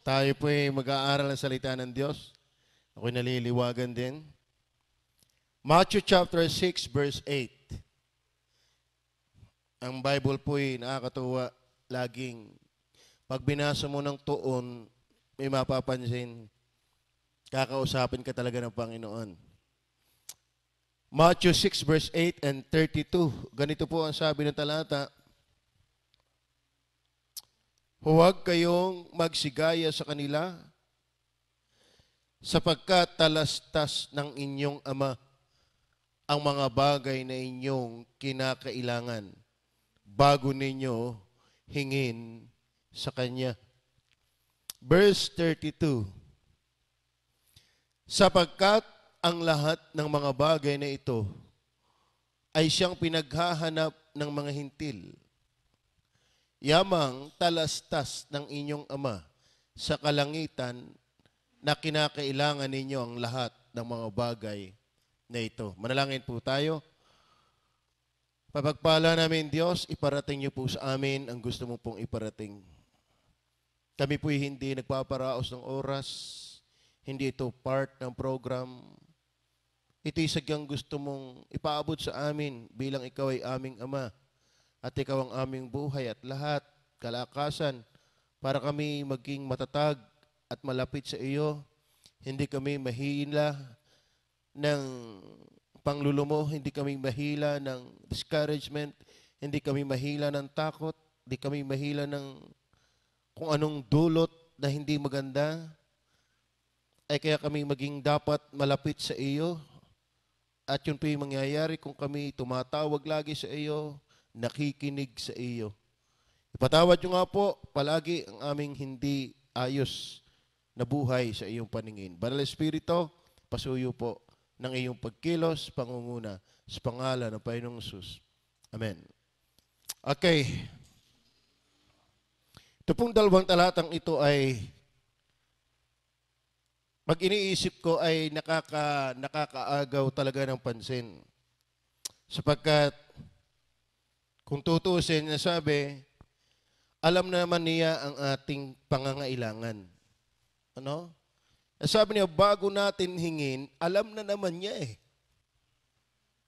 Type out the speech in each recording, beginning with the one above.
Tayo po ay mag-aaral ng salita ng Diyos. Ako'y naliliwagan din. Matthew chapter 6 verse 8. Ang Bible po ay nakakatuwa. Laging pag binasa mo ng tuon, may mapapansin, kakausapin ka talaga ng Panginoon. Matthew 6 verse 8 and 32. Ganito po ang sabi ng talata. Huwag kayong magsigaya sa kanila sapagkat talastas ng inyong Ama ang mga bagay na inyong kinakailangan bago ninyo hingin sa Kanya. Verse 32. Sapagkat ang lahat ng mga bagay na ito ay siyang pinaghahanap ng mga hintil. Yamang talastas ng inyong Ama sa kalangitan na kinakailangan ninyo ang lahat ng mga bagay na ito. Manalangin po tayo. Papagpala namin Diyos, iparating niyo po sa amin ang gusto mo pong iparating. Kami po'y hindi nagpaparaos ng oras, hindi ito part ng program. Ito'y sagyang gusto mong ipaabot sa amin bilang ikaw ay aming Ama. At ikaw ang aming buhay at lahat, kalakasan, para kami maging matatag at malapit sa iyo. Hindi kami mahila ng panglulumo, hindi kami mahila ng discouragement, hindi kami mahila ng takot, hindi kami mahila ng kung anong dulot na hindi maganda. Ay kaya kami maging dapat malapit sa iyo. At yun po yung mangyayari kung kami tumatawag lagi sa iyo, nakikinig sa iyo. Ipatawad nyo nga po palagi ang aming hindi ayos na buhay sa iyong paningin. Banal Espiritu, pasuyo po ng iyong pagkilos, pangunguna, sa pangalan ng Panginoong Hesus. Amen. Okay. Ito pong dalawang talatang ito ay pag iniisip ko ay nakakaagaw talaga ng pansin. Sapagkat kung tutuusin niya sabi, alam naman niya ang ating pangangailangan. Ano? Sabi niya, bago natin hingin, alam na naman niya eh.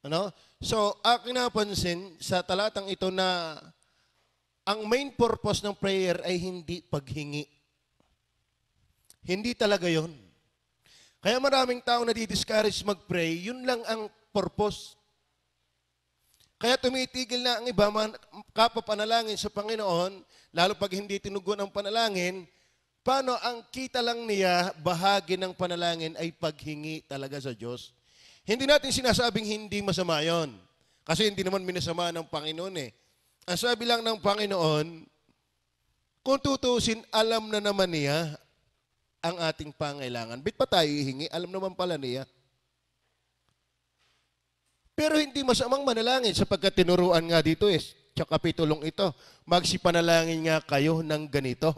Ano? So, aking napansin sa talatang ito na ang main purpose ng prayer ay hindi paghingi. Hindi talaga yon. Kaya maraming tao na di-discourage mag-pray, yun lang ang purpose. Kaya tumitigil na ang iba kapapanalangin sa Panginoon, lalo pag hindi tinugon ang panalangin, paano ang kita lang niya, bahagi ng panalangin ay paghingi talaga sa Diyos. Hindi natin sinasabing hindi masama yon. Kasi hindi naman minasama ng Panginoon eh. Ang sabi lang ng Panginoon, kung tutusin, alam na naman niya ang ating pangailangan. Bit pa tayo hihingi? Alam naman pala niya. Pero hindi masamang manalangin sapagkat tinuruan nga dito sa kapitulong ito, magsipanalangin nga kayo ng ganito.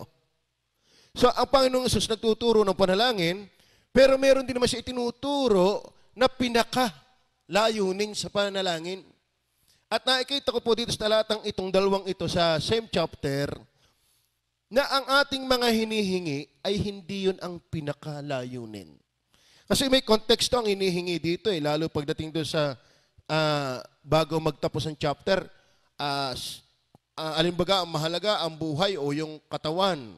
So, ang Panginoong Hesus nagtuturo ng panalangin, pero meron din naman siya itinuturo na pinaka-layunin sa panalangin. At nakikita ko po dito sa talatang itong dalawang ito sa same chapter, na ang ating mga hinihingi ay hindi yun ang pinaka-layunin. Kasi may konteksto ang hinihingi dito lalo pagdating doon sa bago magtapos ang chapter, alimbaga ang mahalaga ang buhay o yung katawan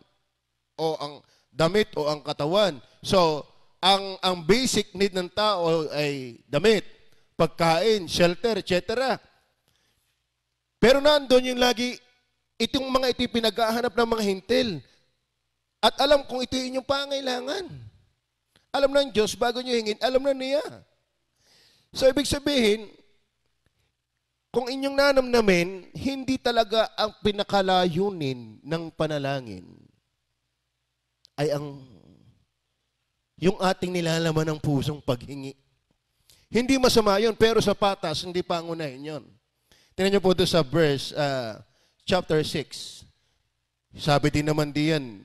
o ang damit o ang katawan. So, ang basic need ng tao ay damit, pagkain, shelter, etc. Pero nandoon yung lagi, itong mga ito pinaghahanap ng mga hintil. At alam kung ito yung pangailangan. Alam ng Diyos, bago nyo hingin, alam na niya. So, ibig sabihin, kung inyong nanamnamin, hindi talaga ang pinakalayunin ng panalangin ay yung ating nilalaman ng pusong paghingi. Hindi masama yun, pero sa patas, hindi pangunahin yun. Tingnan niyo po ito sa verse, chapter 6. Sabi din naman diyan,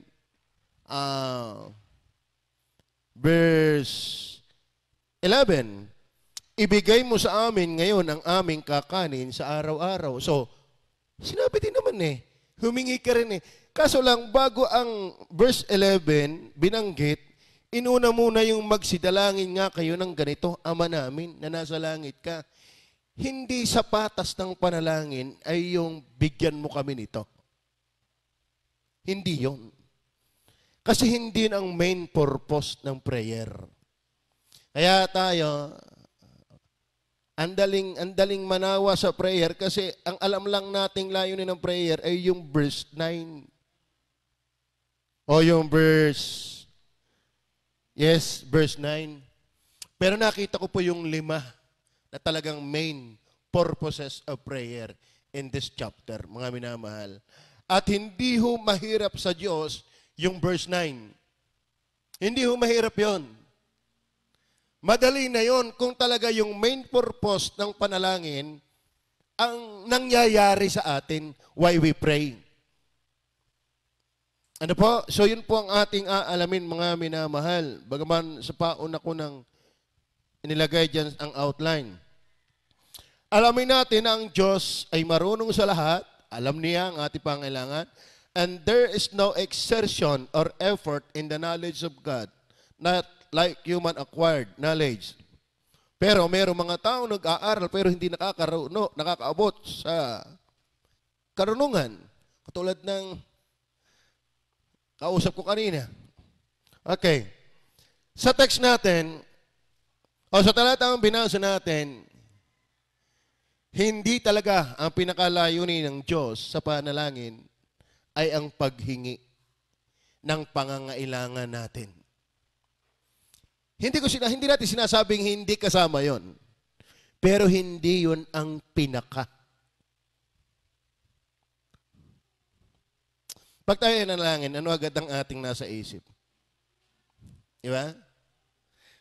verse 11, ibigay mo sa amin ngayon ang aming kakanin sa araw-araw. So, sinabi din naman humingi ka rin Kaso lang, bago ang verse 11 binanggit, inuna muna yung magsidalangin nga kayo ng ganito, Ama namin na nasa langit ka. Hindi sa patas ng panalangin ay yung bigyan mo kami nito. Hindi yon. Kasi hindi ang main purpose ng prayer. Kaya tayo, andaling manawa sa prayer kasi ang alam lang nating layunin ng prayer ay yung verse 9. O yung verse 9. Pero nakita ko po yung 5 na talagang main purposes of prayer in this chapter, mga minamahal. At hindi ho mahirap sa Diyos yung verse 9. Hindi ho mahirap yon. Madali na yon kung talaga yung main purpose ng panalangin ang nangyayari sa atin why we pray. Ano po? So yun po ang ating aalamin, mga minamahal. Bagaman sa pauna ko ng inilagay dyan ang outline. Alamin natin na ang Diyos ay marunong sa lahat. Alam niya ang ating pangailangan. And there is no exertion or effort in the knowledge of God. Not like human acquired knowledge. Pero mayroong mga tao nag-aaral pero hindi nakakaabot sa karunungan. Katulad ng kausap ko kanina. Okay. Sa text natin, o sa talatang binasa natin, hindi talaga ang pinakalayunin ng Diyos sa panalangin ay ang paghingi ng pangangailangan natin. Hindi natin sinasabing hindi kasama yon. Pero hindi yon ang pinaka. Pag tayo nanalangin, ano agad ang ating nasa isip? Di ba?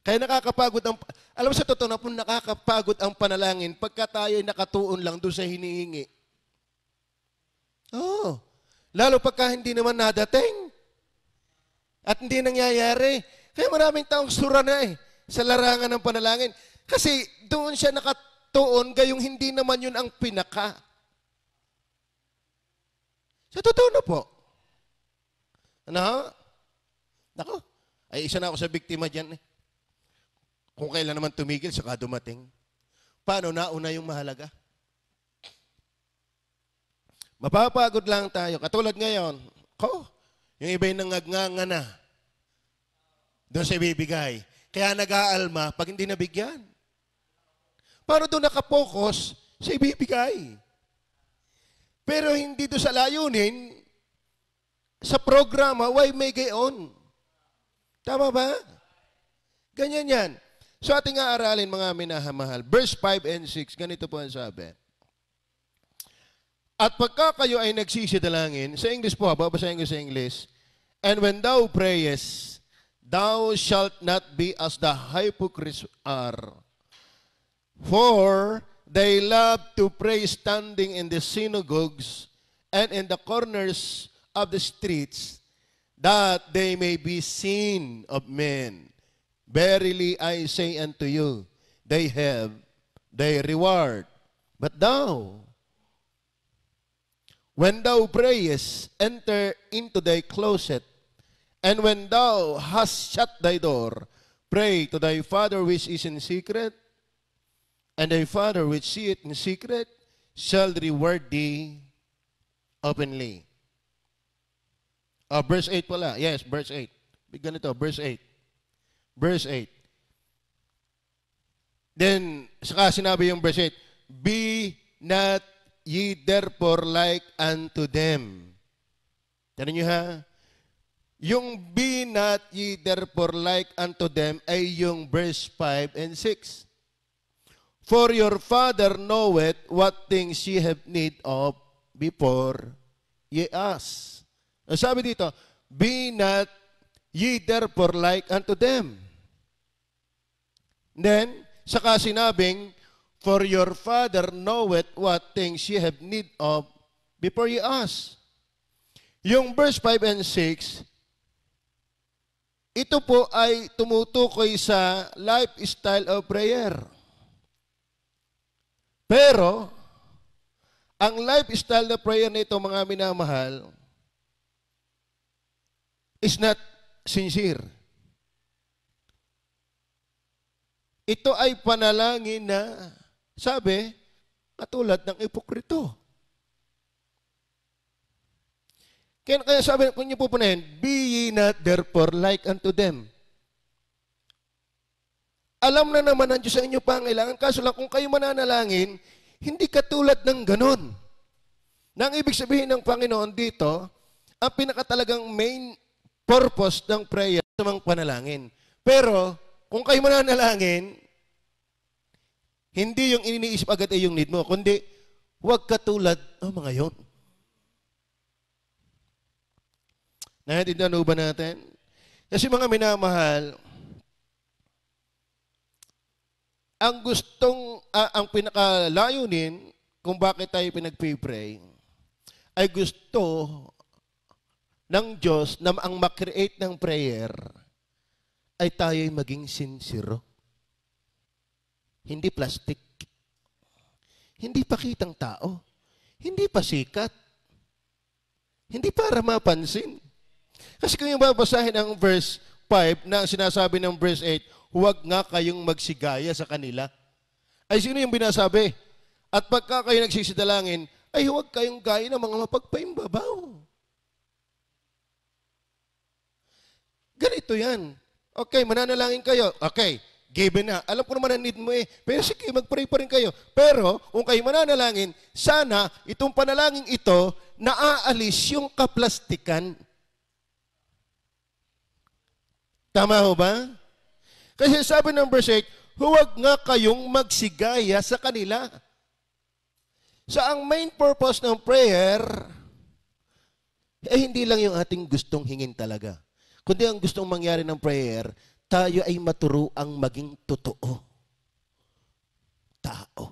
Kaya nakakapagod alam mo sa totoo na po nakakapagod ang panalangin pagka tayo nakatuon lang doon sa hinihingi. Oo. Lalo pagka hindi naman nadating. At hindi nangyayari. Kaya maraming taong sura na sa larangan ng panalangin. Kasi doon siya nakatuon gayong hindi naman yun ang pinaka. Sa totoo na po. Ano? Nako, ay isa na ako sa biktima dyan Kung kailan naman tumigil, saka dumating. Paano nauna yung mahalaga? Mapapagod lang tayo. Katulad ngayon, yung iba yung nangagnganga na. Doon sa ibibigay. Kaya nag-aalma pag hindi nabigyan. Paano doon nakapokus sa ibibigay? Pero hindi doon sa layunin, sa programa, why may gayon? Tama ba? Ganyan yan. So ating aaralin, mga minamahal. Verse 5 and 6, ganito po ang sabi. At pagka kayo ay nagsisidalangin, sa English po, babasahin ko sa English, and when thou prayest, thou shalt not be as the hypocrites are, for they love to pray standing in the synagogues and in the corners of the streets, that they may be seen of men. Verily I say unto you, they have their reward. But thou, when thou prayest, enter into thy closet, and when thou hast shut thy door, pray to thy Father which is in secret, and thy Father which seeth in secret shall reward thee openly. Verse 8 pala. Yes, verse 8. Bigyan ito, verse 8. Verse 8. Then, saka sinabi yung verse 8, be not ye therefore like unto them. Tandaan nyo ha? Yung be not ye therefore like unto them ay yung verse 5 and 6. For your Father knoweth what things ye have need of before ye ask. Sabi dito, be not ye therefore like unto them. Then, saka sinabing, for your Father knoweth what things ye have need of before ye ask. Yung verse 5 and 6, ito po ay tumutukoy sa lifestyle of prayer. Pero, ang lifestyle na prayer nito, mga minamahal, is not sincere. Ito ay panalangin na, sabi, katulad ng ipokrito. Kaya sabi, kung niyo pupunahin, be ye not therefore like unto them. Alam na naman ang Diyos sa inyo pangailangan, kaso lang kung kayo mananalangin, hindi katulad ng ganon. Nang ibig sabihin ng Panginoon dito, ang pinakatalagang main purpose ng prayer sa mga panalangin. Pero, kung kayo mananalangin, hindi yung iniisip agad ay yung need mo, kundi huwag katulad ng mga yon. Naintindihan ba natin? Kasi mga minamahal, ang pinakalayunin kung bakit tayo pinagpipray ay gusto ng Diyos na ang makreate ng prayer ay tayo'y maging sincere. Hindi plastic. Hindi pakitang tao. Hindi pasikat. Hindi para mapansin. Kasi kung yung babasahin ang verse 5 na sinasabi ng verse 8, huwag nga kayong magsigaya sa kanila. Ay sino yung binasabi? At pagka kayo nagsisidalangin, ay huwag kayong gaya ng mga mapagpaimbabaw. Ganito yan. Okay, mananalangin kayo. Okay, given na. Alam ko naman ang need mo eh. Pero sige, mag-pray pa rin kayo. Pero kung kayo mananalangin, sana itong panalangin ito, naaalis yung kaplastikan. Tama ho ba? Kasi sabi ng verse 8, huwag nga kayong magsigaya sa kanila. So ang main purpose ng prayer, hindi lang yung ating gustong hingin talaga. Kundi ang gustong mangyari ng prayer, tayo ay maturuang maging totoo. Tao.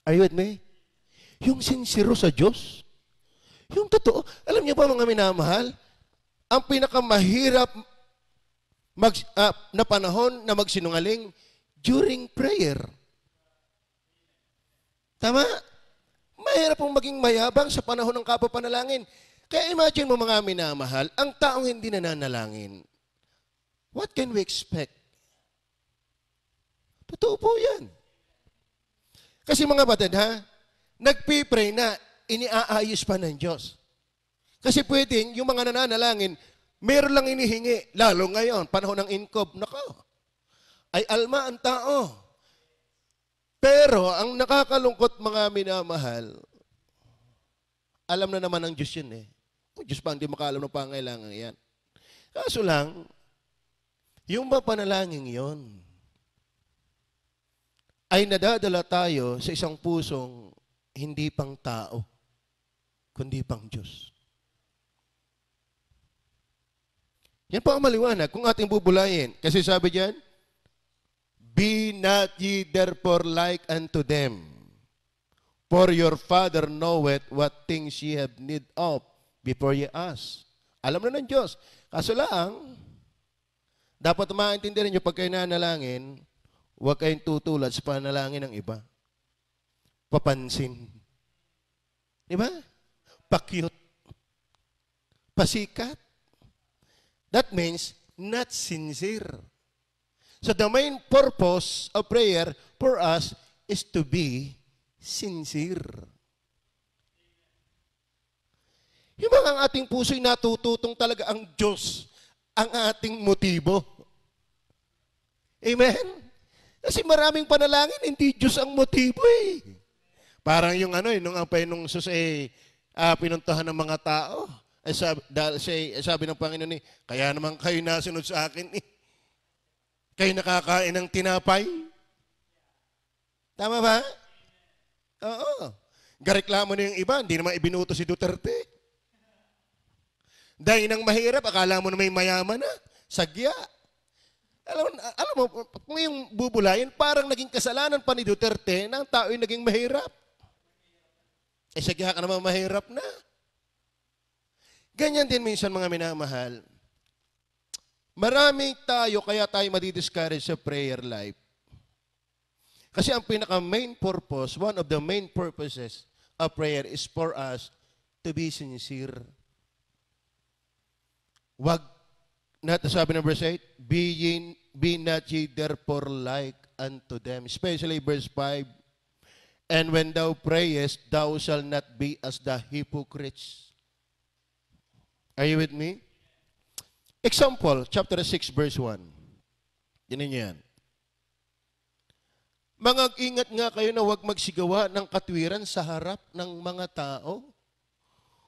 Are you with me? Yung sincero sa Diyos. Yung totoo. Alam niyo ba mga minamahal, ang pinakamahirap na panahon na magsinungaling during prayer. Tama? Mahirap pong maging mayabang sa panahon ng kapapanalangin. Kaya imagine mo mga minamahal, ang taong hindi nananalangin, what can we expect? Totoo po yan. Kasi mga batid ha, nagpipray na iniaayos pa ng Diyos. Kasi pwedeng yung mga nananalangin, meron lang inihingi. Lalo ngayon, panahon ng inkob, nako, ay alma ang tao. Pero ang nakakalungkot mga minamahal, alam na naman ng Diyos yun eh. O Diyos pa hindi makaalam ng pangailangan yan. Kaso lang, yung ba panalangin yon ay nadadala tayo sa isang pusong hindi pang tao, kundi pang Diyos. Yan po ang maliwanag kung ating bubulayin. Kasi sabi diyan, be not ye therefore like unto them, for your Father knoweth what things ye have need of before ye ask. Alam na ng Diyos. Kaso lang, dapat maintindihan niyo pag kayo nanalangin, huwag kayong tutulad sa panalangin ng iba. Papansin. Di ba? Pakyut. Pasikat. That means not sincere. So the main purpose of prayer for us is to be sincere. Yung mga ating puso'y natututong talaga ang Diyos, ang ating motibo. Amen? Kasi maraming panalangin, hindi Diyos ang motibo eh. Parang yung nung sus pinuntahan ng mga tao. Sabi ng Panginoon kaya naman kayo nasunod sa akin eh. Kayo nakakain ng tinapay. Tama ba? Oo. Gareklamo na yung iba, hindi naman ibinuto si Duterte. Dahil nang mahirap, akala mo na may mayaman na. Sagya. Alam mo, kung yung bubulayin, parang naging kasalanan pa ni Duterte na ang tao'y naging mahirap. Sagya ka naman mahirap na. Ganyan din minsan mga minamahal. Maraming tayo kaya tayo madi-discourage sa prayer life. Kasi ang pinaka-main purpose, one of the main purposes of prayer is for us to be sincere. Wag not, sabi ng verse 8, be not ye therefore like unto them. Especially verse 5, and when thou prayest, thou shalt not be as the hypocrites. Are you with me? Example, chapter 6, verse 1. Tinan niyo yan. Mag-ingat nga kayo na huwag magsigawa ng katwiran sa harap ng mga tao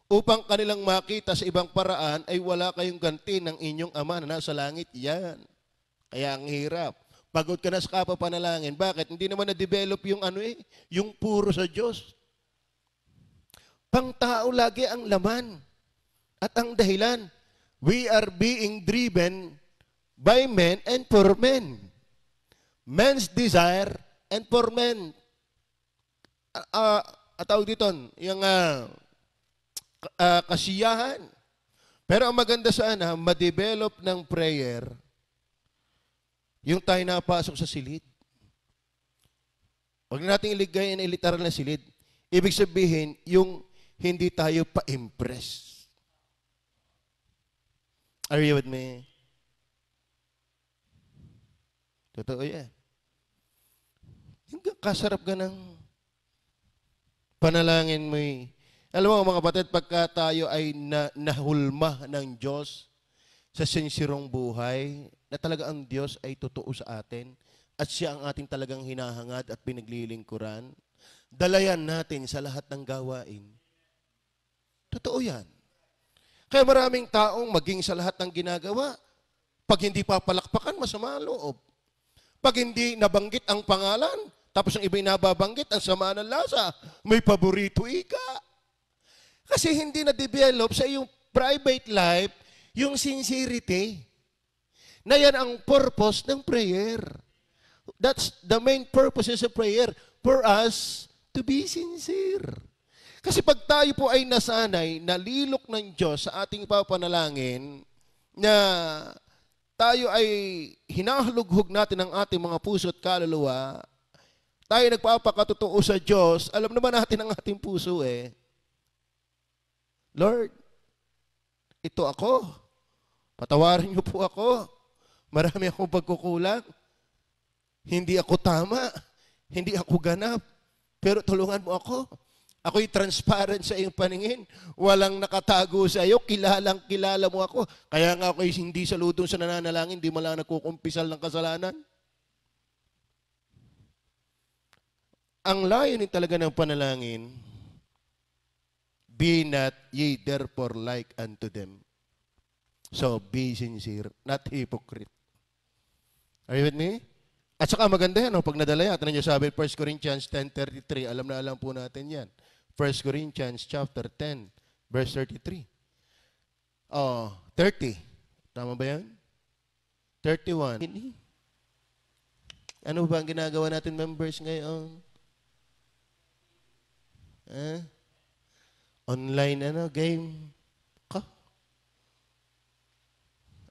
upang kanilang makita sa ibang paraan ay wala kayong ganti ng inyong Ama na nasa langit. Yan. Kaya ang hirap. Pagod ka na sa kapapanalangin. Bakit? Hindi naman na-develop yung yung puro sa Diyos. Pang tao lagi ang laman at ang dahilan. We are being driven by men and for men. Men's desire and for men. Tawag dito, yung kasiyahan. Pero ang maganda sana, ma-develop ng prayer, yung tayo napasok sa silid. Huwag natin iligay na literal na silid. Ibig sabihin, yung hindi tayo pa-impress. Are you with me? Totoo yan. Kasarap ka ng panalangin mo. Alam mo mga kapatid, pagka tayo ay nahulma ng Diyos sa sinsirong buhay, na talaga ang Diyos ay totoo sa atin at siya ang ating talagang hinahangad at pinaglilingkuran, dalayan natin sa lahat ng gawain. Totoo yan. Kaya maraming taong maging sa lahat ng ginagawa, pag hindi papalakpakan, masama ang loob. Pag hindi nabanggit ang pangalan, tapos ang iba'y nababanggit, ang sama ng lasa, may paborito ika. Kasi hindi na-develop sa iyong private life yung sincerity. Na yan ang purpose ng prayer. That's the main purpose of prayer, for us to be sincere. Kasi pag tayo po ay nasanay, nalilok ng Diyos sa ating papanalangin, na tayo ay hinahalughog natin ang ating mga puso at kaluluwa, tayo nagpapakatotoo sa Diyos, alam naman natin ang ating puso Lord, ito ako. Patawarin niyo po ako. Marami akong pagkukulang. Hindi ako tama. Hindi ako ganap. Pero tulungan mo ako. Ako'y transparent sa iyong paningin. Walang nakatago sa iyo. Kilalang kilala mo ako. Kaya nga ako'y hindi saludong sa nananalangin. Hindi mo lang nagkukumpisal ng kasalanan. Ang layunin talaga ng panalangin, be not ye therefore like unto them. So, be sincere, not hypocrite. Are you with me? At saka maganda yan, pag nadala yan. At nandiyo sabi, 1 Corinthians 10:33, alam na alam po natin yan. 1 Corinthians chapter 10, verse 33. 30. Tama ba yan? 31. Ano ba ang ginagawa natin members ngayon? Online game.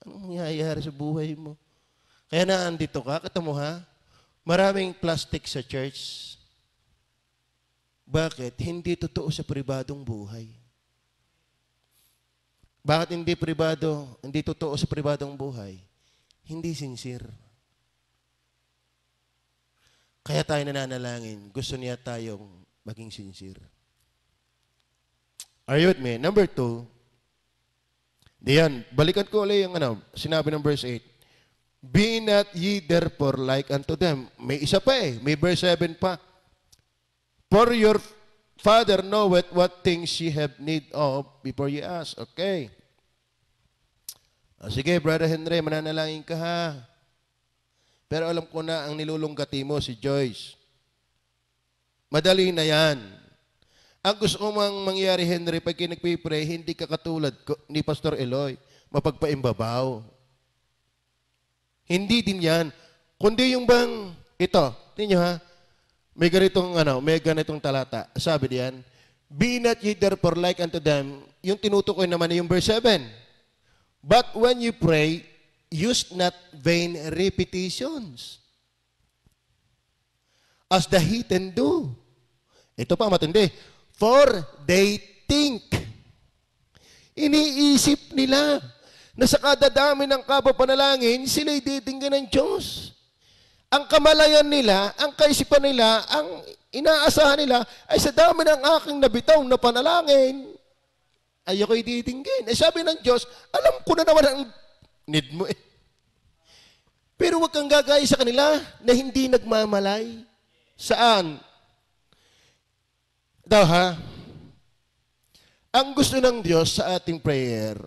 Anong mangyayari sa buhay mo? Kaya naandito ka, kata mo maraming plastic sa church. Bakit? Hindi totoo sa pribadong buhay. Bakit hindi totoo sa pribadong buhay? Hindi sincere. Kaya tayo nananalangin, gusto niya tayong maging sincere. Are you with me? Number 2, diyan, balikan ko ulit yung sinabi ng verse 8. Be not ye therefore like unto them. May isa pa may verse 7 pa. For your Father knoweth what things ye have need of before ye ask. Okay. Sige, Brother Henry, mananalangin ka Pero alam ko na ang nilulunggati mo si Joyce. Madali na yan. Ang gusto ko mangyari, Henry, pag nagpipray, hindi ka katulad ni Pastor Eloy, mapagpaimbabaw. Hindi din yan. Kundi yung bang, ito, tingnan may ganitong talata. Sabi diyan, be not ye therefore like unto them. Yung tinutukoy naman yung verse 7. But when you pray, use not vain repetitions, as the heathen do. Ito pa matindi. For they think. Iniisip nila. na sa kadadami ng kapapanalangin, sila'y ditingin ng Diyos. Ang kamalayan nila, ang kaisipan nila, ang inaasahan nila, ay sa dami ng aking nabitaw na panalangin, ay ako'y ditinggin. Sabi ng Diyos, alam ko na naman ang need mo eh. Pero huwag kang gagaya sa kanila na hindi nagmamalay. Saan? Daw ha? Ang gusto ng Diyos sa ating prayer,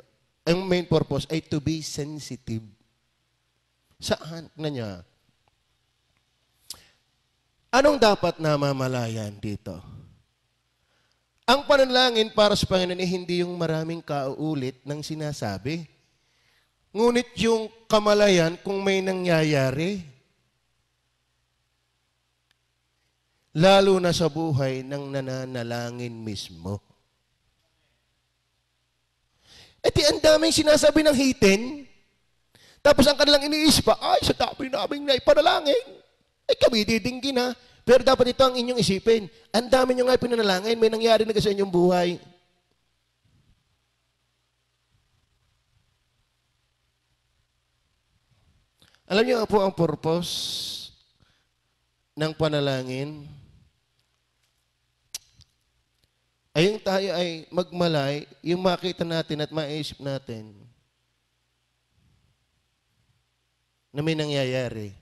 ang main purpose ay to be sensitive. Saan na niya? Anong dapat namamalayan dito? Ang panalangin para sa Panginoon ay hindi yung maraming kauulit ng sinasabi. Ngunit yung kamalayan kung may nangyayari, lalo na sa buhay ng nananalangin mismo. E di ang daming sinasabi ng hitin, tapos ang kanilang iniisip pa, ay sa dami namin na ipanalangin, ay kami didinggin ha. Pero dapat ito ang inyong isipin, ang dami nyo nga pinanalangin, may nangyari na sa inyong buhay. Alam niyo po ang purpose ng panalangin? Ay yung tayo ay magmalay, yung makita natin at maisip natin na may nangyayari,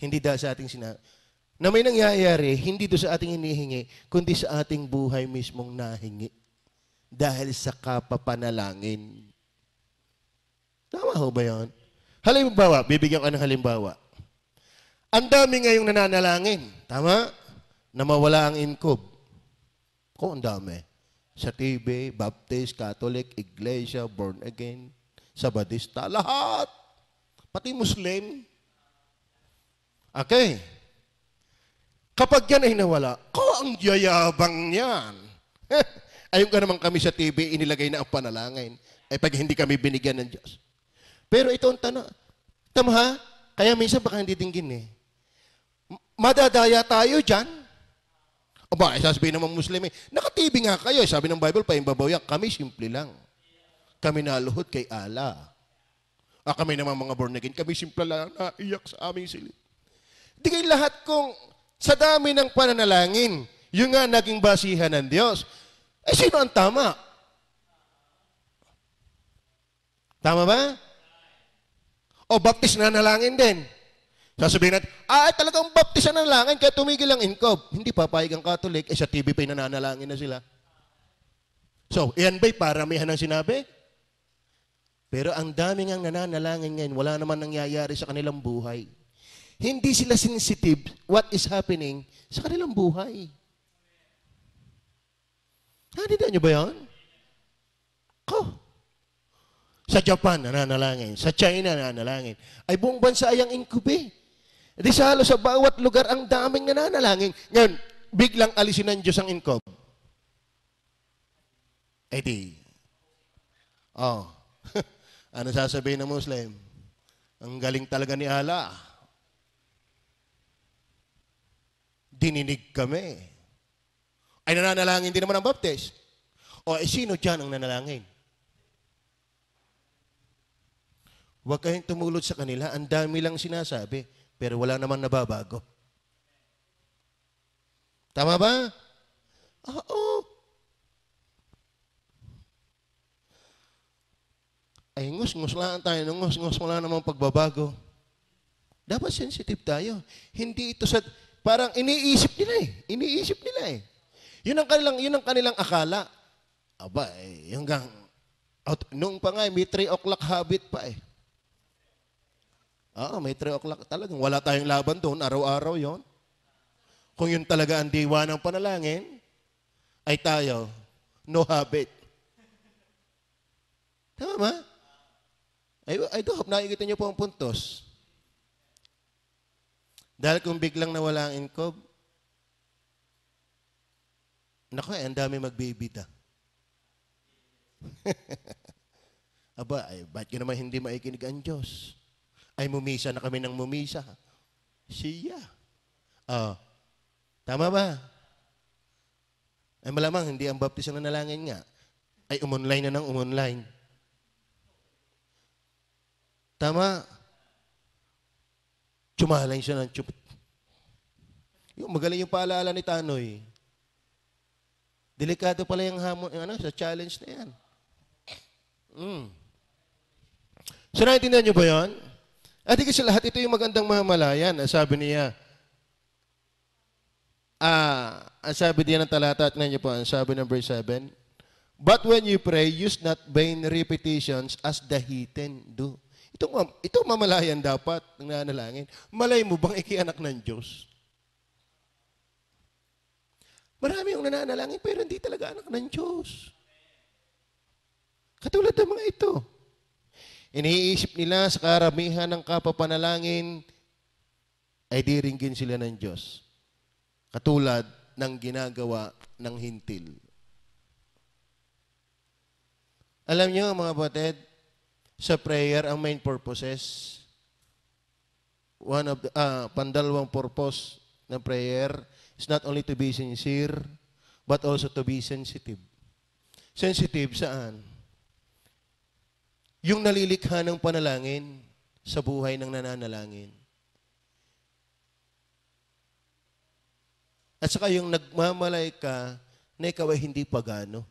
hindi dahil sa ating na may nangyayari, hindi doon sa ating hinihingi, kundi sa ating buhay mismong nahingi dahil sa kapapanalangin. Tama ho ba yun? Halimbawa, bibigyan ka ng halimbawa. Ang dami ngayong nananalangin, tama? Na mawala ang income. Ang dami. Sa TV, Baptist, Catholic, Iglesia, Born Again, Sabadista, lahat. Pati Muslim. Okay. Kapag yan ay nawala, ang yayabang yan. Ayun ka naman kami sa TV, inilagay na ang panalangin. Pag hindi kami binigyan ng Diyos. Pero ito ang tanong. Tama ha? Kaya minsan baka hindi dinggin eh. Madadaya tayo dyan. O ba, sasabihin naman Muslim eh, naka-TV nga kayo. Sabi ng Bible, paimbabaw yan. Kami simple lang. Kami naluhod kay Allah. Kami naman mga born again, kami simple lang naiyak sa aming silid. Di kayo lahat kung sa dami ng pananalangin, yun nga naging basihan ng Diyos. Sino ang tama? Tama ba? O baptist na nalangin din. Sasabihin natin, talagang baptist na nalangin kaya tumigil ang income. Hindi papayag ang Catholic, sa TV pa'y nananalangin na sila. So, iyan ba'y paramihan ang sinabi? Pero ang daming ang nananalangin ngayon, wala naman nangyayari sa kanilang buhay. Hindi sila sensitive what is happening sa kanilang buhay. Nandito nyo ba yan? Sa Japan, nananalangin. Sa China, nananalangin. Ay buong bansa ay ang inkubi. Di sa halos sa bawat lugar, ang daming nananalangin. Ngayon, biglang alisin ng Diyos ang income. Ano sasabihin ng Muslim? Ang galing talaga ni Allah. Dininig kami. Ay nananalangin din naman ang Baptist. Sino dyan ang nanalangin? Huwag kayong tumulod sa kanila. Ang dami lang sinasabi, pero wala naman nababago. Tama ba? Oo. Ay, ngus-ngus lang tayo. Ngus-ngus wala namang pagbabago. Dapat sensitive tayo. Hindi ito sa... Parang iniisip nila eh. Iniisip nila eh. Yun ang kanilang akala. Hanggang... Noong pa nga, may 3 o'clock habit pa eh. May 3 o'clock talagang. Wala tayong laban doon. Araw-araw yon. Kung yun talaga ang diwa ng panalangin, ay tayo, no habit. Tama ba? I do hope nakikita niyo po ang puntos. Dahil kung biglang nawala ang income, ang dami magbibida. Ba't yun naman hindi maikinig ang Diyos? Ay, mumisa na kami ng mumisa. Siya. Tama ba? Ay, malamang, hindi ang baptism na nalangin nga. Ay, umonline na ng umonline. Tama? Chumalang siya ng chup. Yung magaling yung paalala ni Tanoy. Delikado pala yung hamon, sa challenge na yan. So, naintindihan niyo ba yun? At kasi lahat ito yung magandang mamalayan. Sabi niya, ang sabi diyan ng talata at niyo po, ang sabi ng verse 7, but when you pray, use not vain repetitions as the heathen do. Ito mamalayan dapat ng nanalangin. Malay mo bang ikianak ng Diyos? Marami yung nananalangin pero hindi talaga anak ng Diyos. Katulad ng mga ito. Iniisip nila sa karamihan ng kapapanalangin ay diringgin sila ng Diyos. Katulad ng ginagawa ng hintil. Alam niyo mga batid, sa prayer, ang main purposes, pandalawang purpose ng prayer is not only to be sincere, but also to be sensitive. Sensitive saan? Yung nalilikha ng panalangin sa buhay ng nananalangin. At saka yung nagmamalay ka na ikaw ay hindi pagano.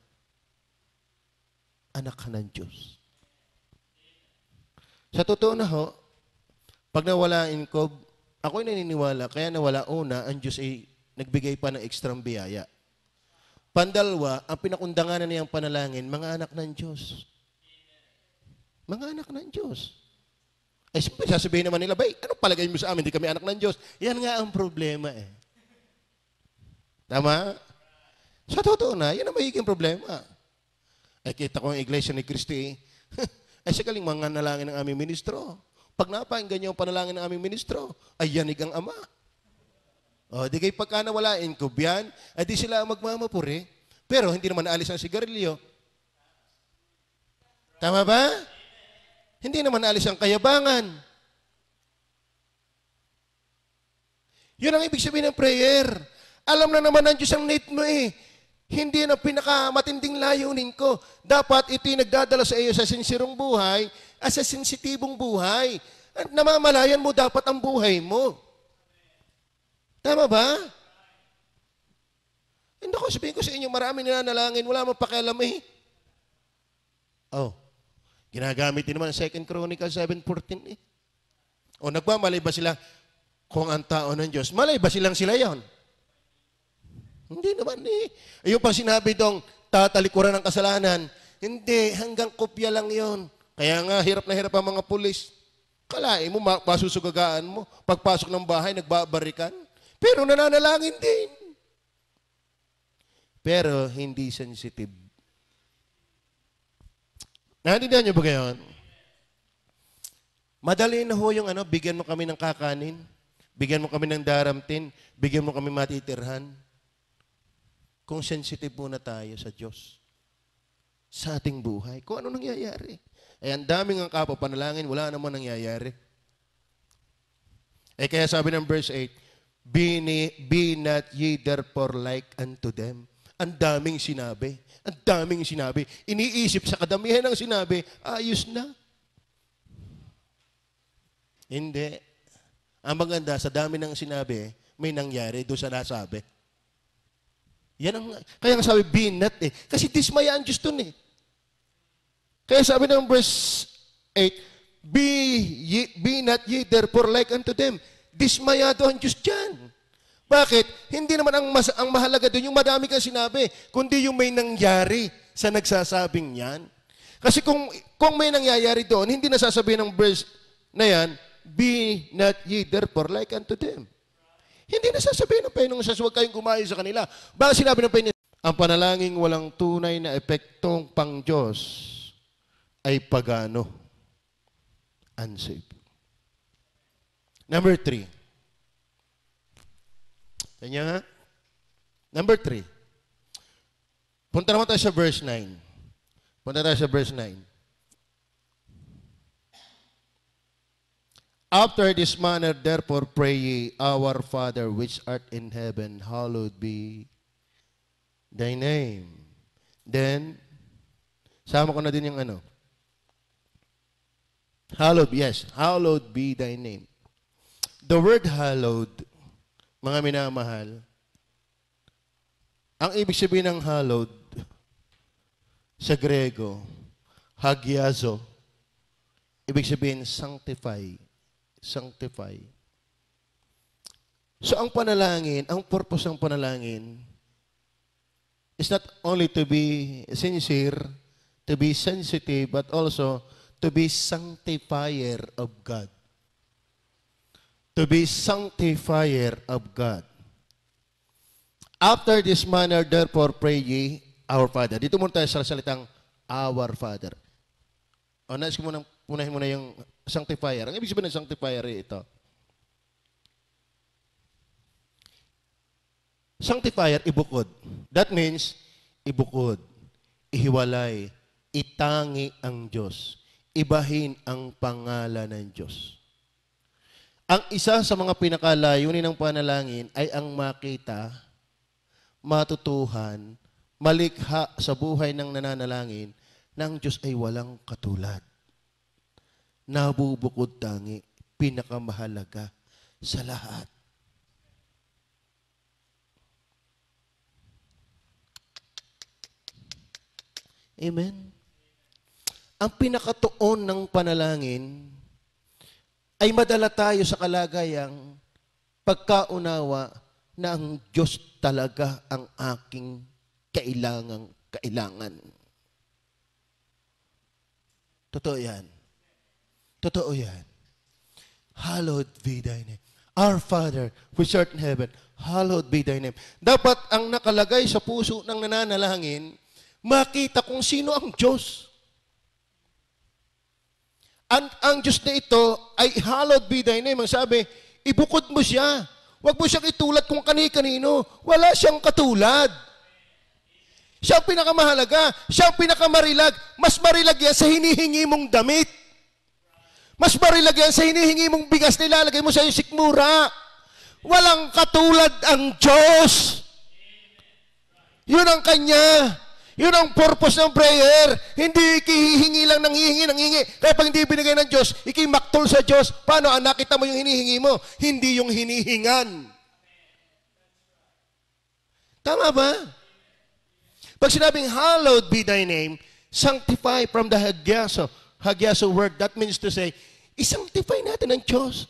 Anak ka ng Diyos. Sa totoo na ho, pag nawala ang inkob, ako'y naniniwala, kaya nawala una, ang Diyos ay nagbigay pa ng ekstrang biyaya. Pandalwa, ang pinakundanganan niyang panalangin, mga anak ng Diyos. Mga anak ng Diyos. Ay, sasabihin naman nila, bay, anong palagay mo sa amin? Hindi kami anak ng Diyos. Yan nga ang problema eh. Tama? Sa totoo na, yan ang magiging problema. Ay, kita ko ang iglesia ni Cristo eh. Ay, sakaling mga nalangin ng aming ministro. Pag napakinggan niyo ang panalangin ng aming ministro, ay yanig ang Ama. O, di kayo pagka nawalain ko yan, ay di sila magmamapuri. Pero hindi naman naalis ang sigarilyo. Tama ba? Hindi naman naalis ang kayabangan. Yun ang ibig sabihin ng prayer. Alam na naman ng Diyos ang need mo eh. Hindi na pinakamatinding layunin ko. Dapat ito'y nagdadala sa iyo sa sinsirong buhay at sa sensitibong buhay. At namamalayan mo dapat ang buhay mo. Tama ba? Hindi ko sabihin ko sa inyo, maraming nananalangin, wala mong pakialam eh. Oh, ginagamit din naman ang 2 Chronicles 7:14 eh. O nagmamalay ba sila kung ang tao ng Diyos? Malay ba silang sila yon? Hindi naman eh. Ayun pang sinabi dong, tatalikuran ng kasalanan. Hindi, hanggang kopya lang yon. Kaya nga, hirap na hirap ang mga pulis. Kalain mo, pasusugagaan mo. Pagpasok ng bahay, nagbabarikan. Pero nananalangin din. Pero hindi sensitive. Naintindihan niyo ba gayon? Madali na ho yung bigyan mo kami ng kakanin, bigyan mo kami ng daramtin, bigyan mo kami matitirhan. Kung sensitive muna tayo sa Diyos, sa ating buhay, kung ano nangyayari. Ay ang daming ang kapapanalangin, wala naman nangyayari. Eh kaya sabi ng verse 8, be not ye therefore like unto them. Ang daming sinabi. Ang daming sinabi. Iniisip sa kadamihan ng sinabi, ayos na. Hindi. Ang maganda, sa dami ng sinabi, may nangyari doon sa nasabi. Yan ang, kaya nga sabi, be not eh. Kasi dismaya ang Diyos dun eh. Kaya sabi ng verse 8, be not ye therefore like unto them. Dismayado ang Diyos dyan. Bakit? Hindi naman ang mahalaga doon yung madami kang sinabi, kundi yung may nangyari sa nagsasabing yan. Kasi kung may nangyayari doon, hindi nasasabihin ng verse na yan, be not ye therefore like unto them. Hindi nasasabihin ng Panginoon sa huwag kayong gumayo sa kanila. Baka sinabi ng Panginoon, ang panalangin walang tunay na epektong pang Diyos ay pagano, unsaved. Number 3. Kanya nga. Number 3. Punta naman tayo sa verse 9. Punta tayo sa verse 9. After this manner, therefore, pray ye, our Father which art in heaven, hallowed be thy name. Then, sama ko na din yung Hallowed, yes. Hallowed be thy name. The word hallowed, mga minamahal, ang ibig sabihin ng hallowed sa Grego, hagiazo, ibig sabihin sanctify. Sanctify. So ang panalangin, ang purpose ng panalangin is not only to be sincere, to be sensitive, but also to be sanctifier of God. To be sanctifier of God. After this manner, therefore, pray ye, our Father. Dito muna tayo sa salitang our Father. O, nais ko muna, punahin muna yung sanctifier. Ang ibig sabihin ng sanctifier ito. Sanctifier, ibukod. That means, ibukod, ihiwalay, itangi ang Diyos. Ibahin ang pangalan ng Diyos. Ang isa sa mga pinakalayunin ng panalangin ay ang makita, matutuhan, malikha sa buhay ng nananalangin na ang Diyos ay walang katulad. Nabubukod tangi, pinakamahalaga sa lahat. Amen. Ang pinakatuon ng panalangin ay madala tayo sa kalagayang pagkaunawa na ang Diyos talaga ang aking kailangan. Totoo yan. Totoo yan. Hallowed be thy name. Our Father, which art in heaven, hallowed be thy name. Dapat ang nakalagay sa puso ng nananalangin, makita kung sino ang Diyos. Ang Diyos na ito ay hallowed be thy name. Ang sabi, ibukod mo siya. Huwag mo siyang itulad kung kani-kanino. Wala siyang katulad. Siya ang pinakamahalaga. Siya ang pinakamarilag. Mas marilag yan sa hinihingi mong damit. Mas marilag yan sa hinihingi mong bigas na ilalagay mo sa sikmura. Walang katulad ang Diyos. Yun ang Kanya. Yun ang purpose ng prayer. Hindi ikihingi lang ng hihingi. Kaya pag hindi binigay ng Diyos, ikimaktol sa Diyos. Paano? Nakita mo yung hinihingi mo, hindi yung hinihingan. Tama ba? Pag sinabing, hallowed be thy name, sanctify from the hagiaso word. That means to say, isanctify natin ang Diyos.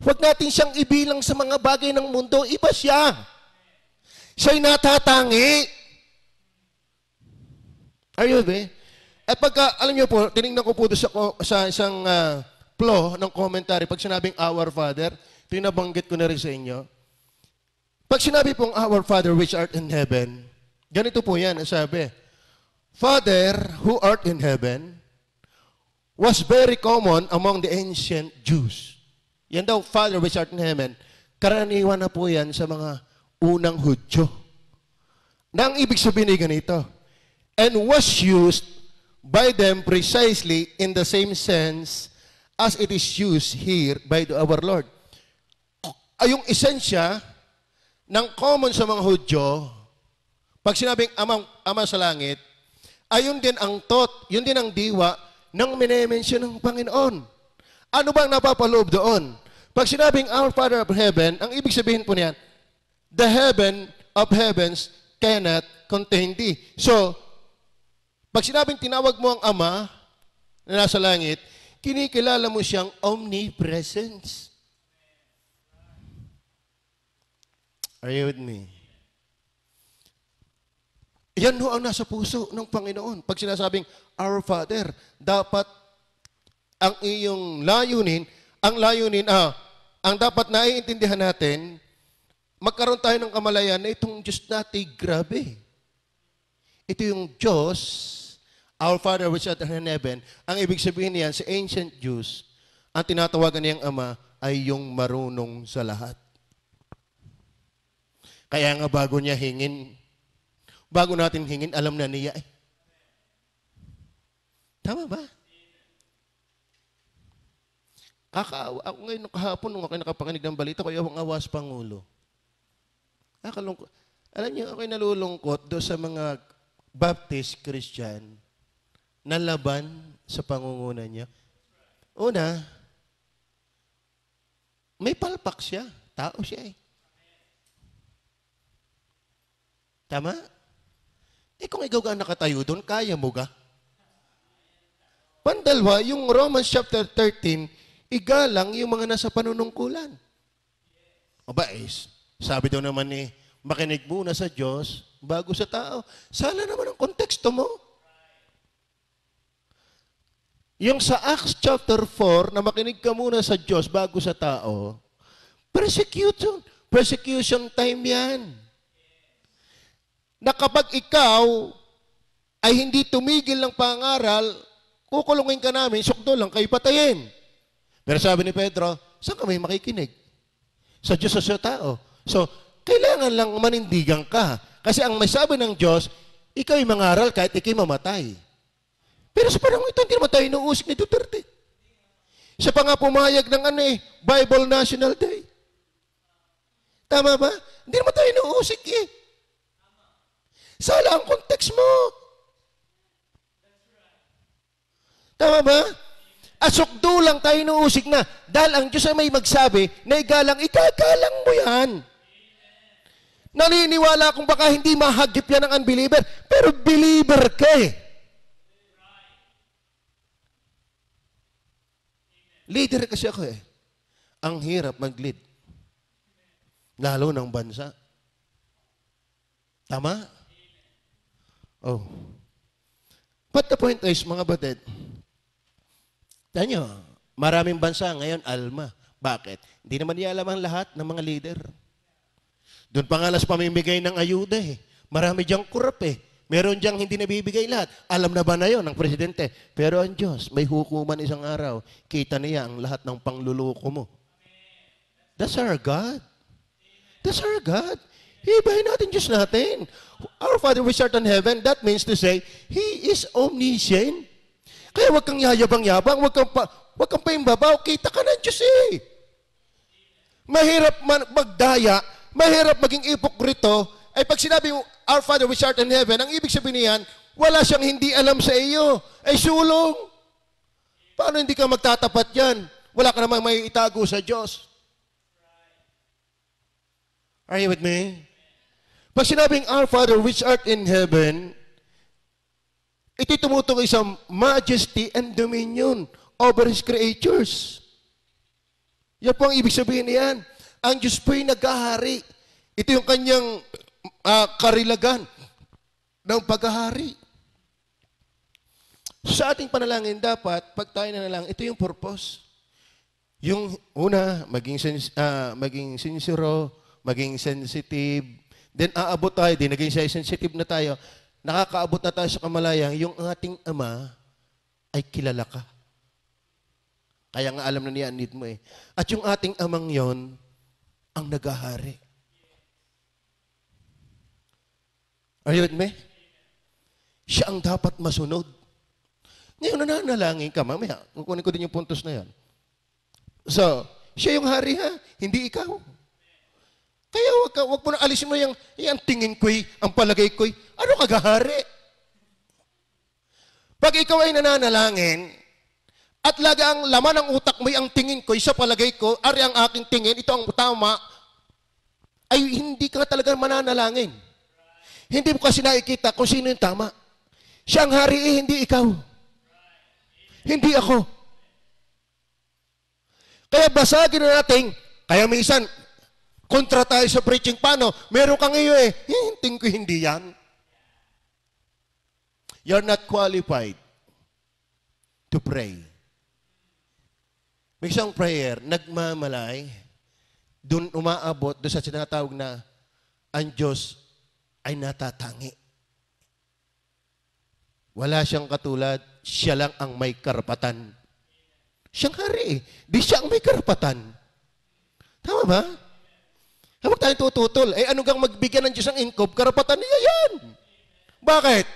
Huwag natin siyang ibilang sa mga bagay ng mundo. Iba siya. Siya'y natatangi. Are you with me? At pagka, alam niyo po, tinignan ko po sa isang flow ng commentary, pag sinabing our Father, tinabanggit ko na rin sa inyo. Pag sinabi pong our Father which art in heaven, ganito po yan, ang sabi, Father who art in heaven was very common among the ancient Jews. Yan daw, Father which art in heaven, karaniwan na po yan sa mga unang Hudyo. Na ang ibig sabihin ay ganito, and was used by them precisely in the same sense as it is used here by our Lord. Ay yung esensya ng common sa mga Hudyo, pag sinabing Ama sa langit, ay yun din ang yun din ang diwa ng minemensyon ng Panginoon. Ano bang napapaloob doon? Pag sinabing Our Father of Heaven, ang ibig sabihin po niyan, the heaven of heavens cannot contain thee. So, pag sinabing tinawag mo ang Ama na nasa langit, kinikilala mo siyang omnipresence. Are you with me? Yan ho ang nasa puso ng Panginoon. Pag sinasabing, Our Father, dapat ang iyong layunin, ang dapat naiintindihan natin, magkaroon tayo ng kamalayan na itong Diyos natin, grabe. Ito yung Diyos, Our Father which art in heaven, ang ibig sabihin niyan sa ancient Jews, ang tinatawagan niyang Ama ay yung marunong sa lahat. Kaya nga bago natin hingin, alam na niya eh. Tama ba? Ako ngayon kahapon, nung ako nakapakinig ng balita, kaya akong awas Pangulo. Nakalungkot. Alam niyo, ako'y nalulungkot doon sa mga Baptist Christian na laban sa pangunguna niya. Una, may palpak siya. Tao siya eh. Tama? Eh kung ikaw ka nakatayo doon, kaya mo ga? Pandalwa, yung Romans chapter 13, igalang yung mga nasa panunungkulan. Aba sabi daw naman makinig muna sa Diyos bago sa tao. Sala naman ang konteksto mo. Yung sa Acts chapter 4, na makinig ka muna sa Diyos bago sa tao, persecution time yan. Na kapag ikaw ay hindi tumigil ng pangaral, kukulungin ka namin, sukdo lang, kayo patayin. Pero sabi ni Pedro, saan ka may makikinig? Sa Diyos o sa tao. So, kailangan lang manindigan ka. Kasi ang may sabi ng Diyos, ikaw ay mangaral kahit ikay mamatay. Pero sa panahon ito, hindi naman tayo inuusik ni Duterte. Siya pa nga pumayag ng Bible National Day. Tama ba? Hindi naman tayo inuusik eh. Sala ang konteks mo. Tama ba? Asukdo lang tayo inuusik na. Dahil ang Diyos ay may magsabi na igalang mo yan. Naniniwala kung baka hindi mahagip yan ng unbeliever, pero believer ka eh. Leader kasi ako eh. Ang hirap mag-lead. Lalo ng bansa. Tama? Oh. But the point is, mga batid, tanyo, maraming bansa ngayon, alma. Bakit? Hindi naman niya alam ang lahat ng mga leader. Doon pa nga las pamimigay ng ayuda eh. Marami diyang kurap eh. Meron diyang hindi nabibigay lahat. Alam na ba na yon ng presidente? Pero ang Diyos, may hukuman isang araw. Kita niya ang lahat ng pangluloko mo. That's our God. That's our God. Ibahin natin Diyos natin. Our Father which art in heaven, that means to say, He is omniscient. Kaya huwag kang yayabang-yabang, huwag kang paimbabaw, kita ka ng Diyos eh. Mahirap magdaya, mahirap maging ipokrito, ay pag sinabi mo, Our Father which art in heaven, ang ibig sabihin niyan, wala siyang hindi alam sa iyo. Ay sulong. Paano hindi ka magtatapat yan? Wala ka namang may itago sa Diyos. Are you with me? Pag sinabing, Our Father which art in heaven, ito'y tumutukoy sa majesty and dominion over His creatures. Yan po ang ibig sabihin niyan. Ang Diyos po'y naghahari. Ito yung kanyang karilagan ng paghahari. Sa ating panalangin dapat, pag tayo nanalangin, ito yung purpose. Yung una, maging sincero, maging sensitive. Then aabot tayo, naging sensitive na tayo. Nakakaabot na tayo sa kamalayang, yung ating Ama ay kilala ka. Kaya nga alam na niya, need mo eh. At yung ating Amang yon ang naghahari. Are you with me? Siya ang dapat masunod. Ngayon, nananalangin ka, mamaya, kukunin ko din yung puntos na yan. So, siya yung hari ha, hindi ikaw. Kaya wag mo na alisin mo yung tingin ko'y, ang palagay ko'y, ano kagahari? Pag ikaw ay nananalangin, at lagi ang laman ng utak mo ang tingin ko'y, sa palagay ko, ari ang aking tingin, ito ang tama, ay hindi ka talaga mananalangin. Hindi mo kasi nakikita kung sino yung tama. Siya ang hari eh, hindi ikaw. Hindi ako. Kaya basagin na natin, kaya minsan, kontra tayo sa preaching. Paano? Meron kang iyo eh. Hinting ko hindi yan. You're not qualified to pray. May isang prayer, nagmamalay, dun umaabot, doon sa sinatawag na ang Diyos ay natatangi. Wala siyang katulad, siya lang ang may karapatan. Siyang hari eh. Di siya ang may karapatan. Tama ba? Huwag tayong tututol. Eh, ano gang magbigyan ng Diyos ng inkob? Karapatan niya yan. Bakit?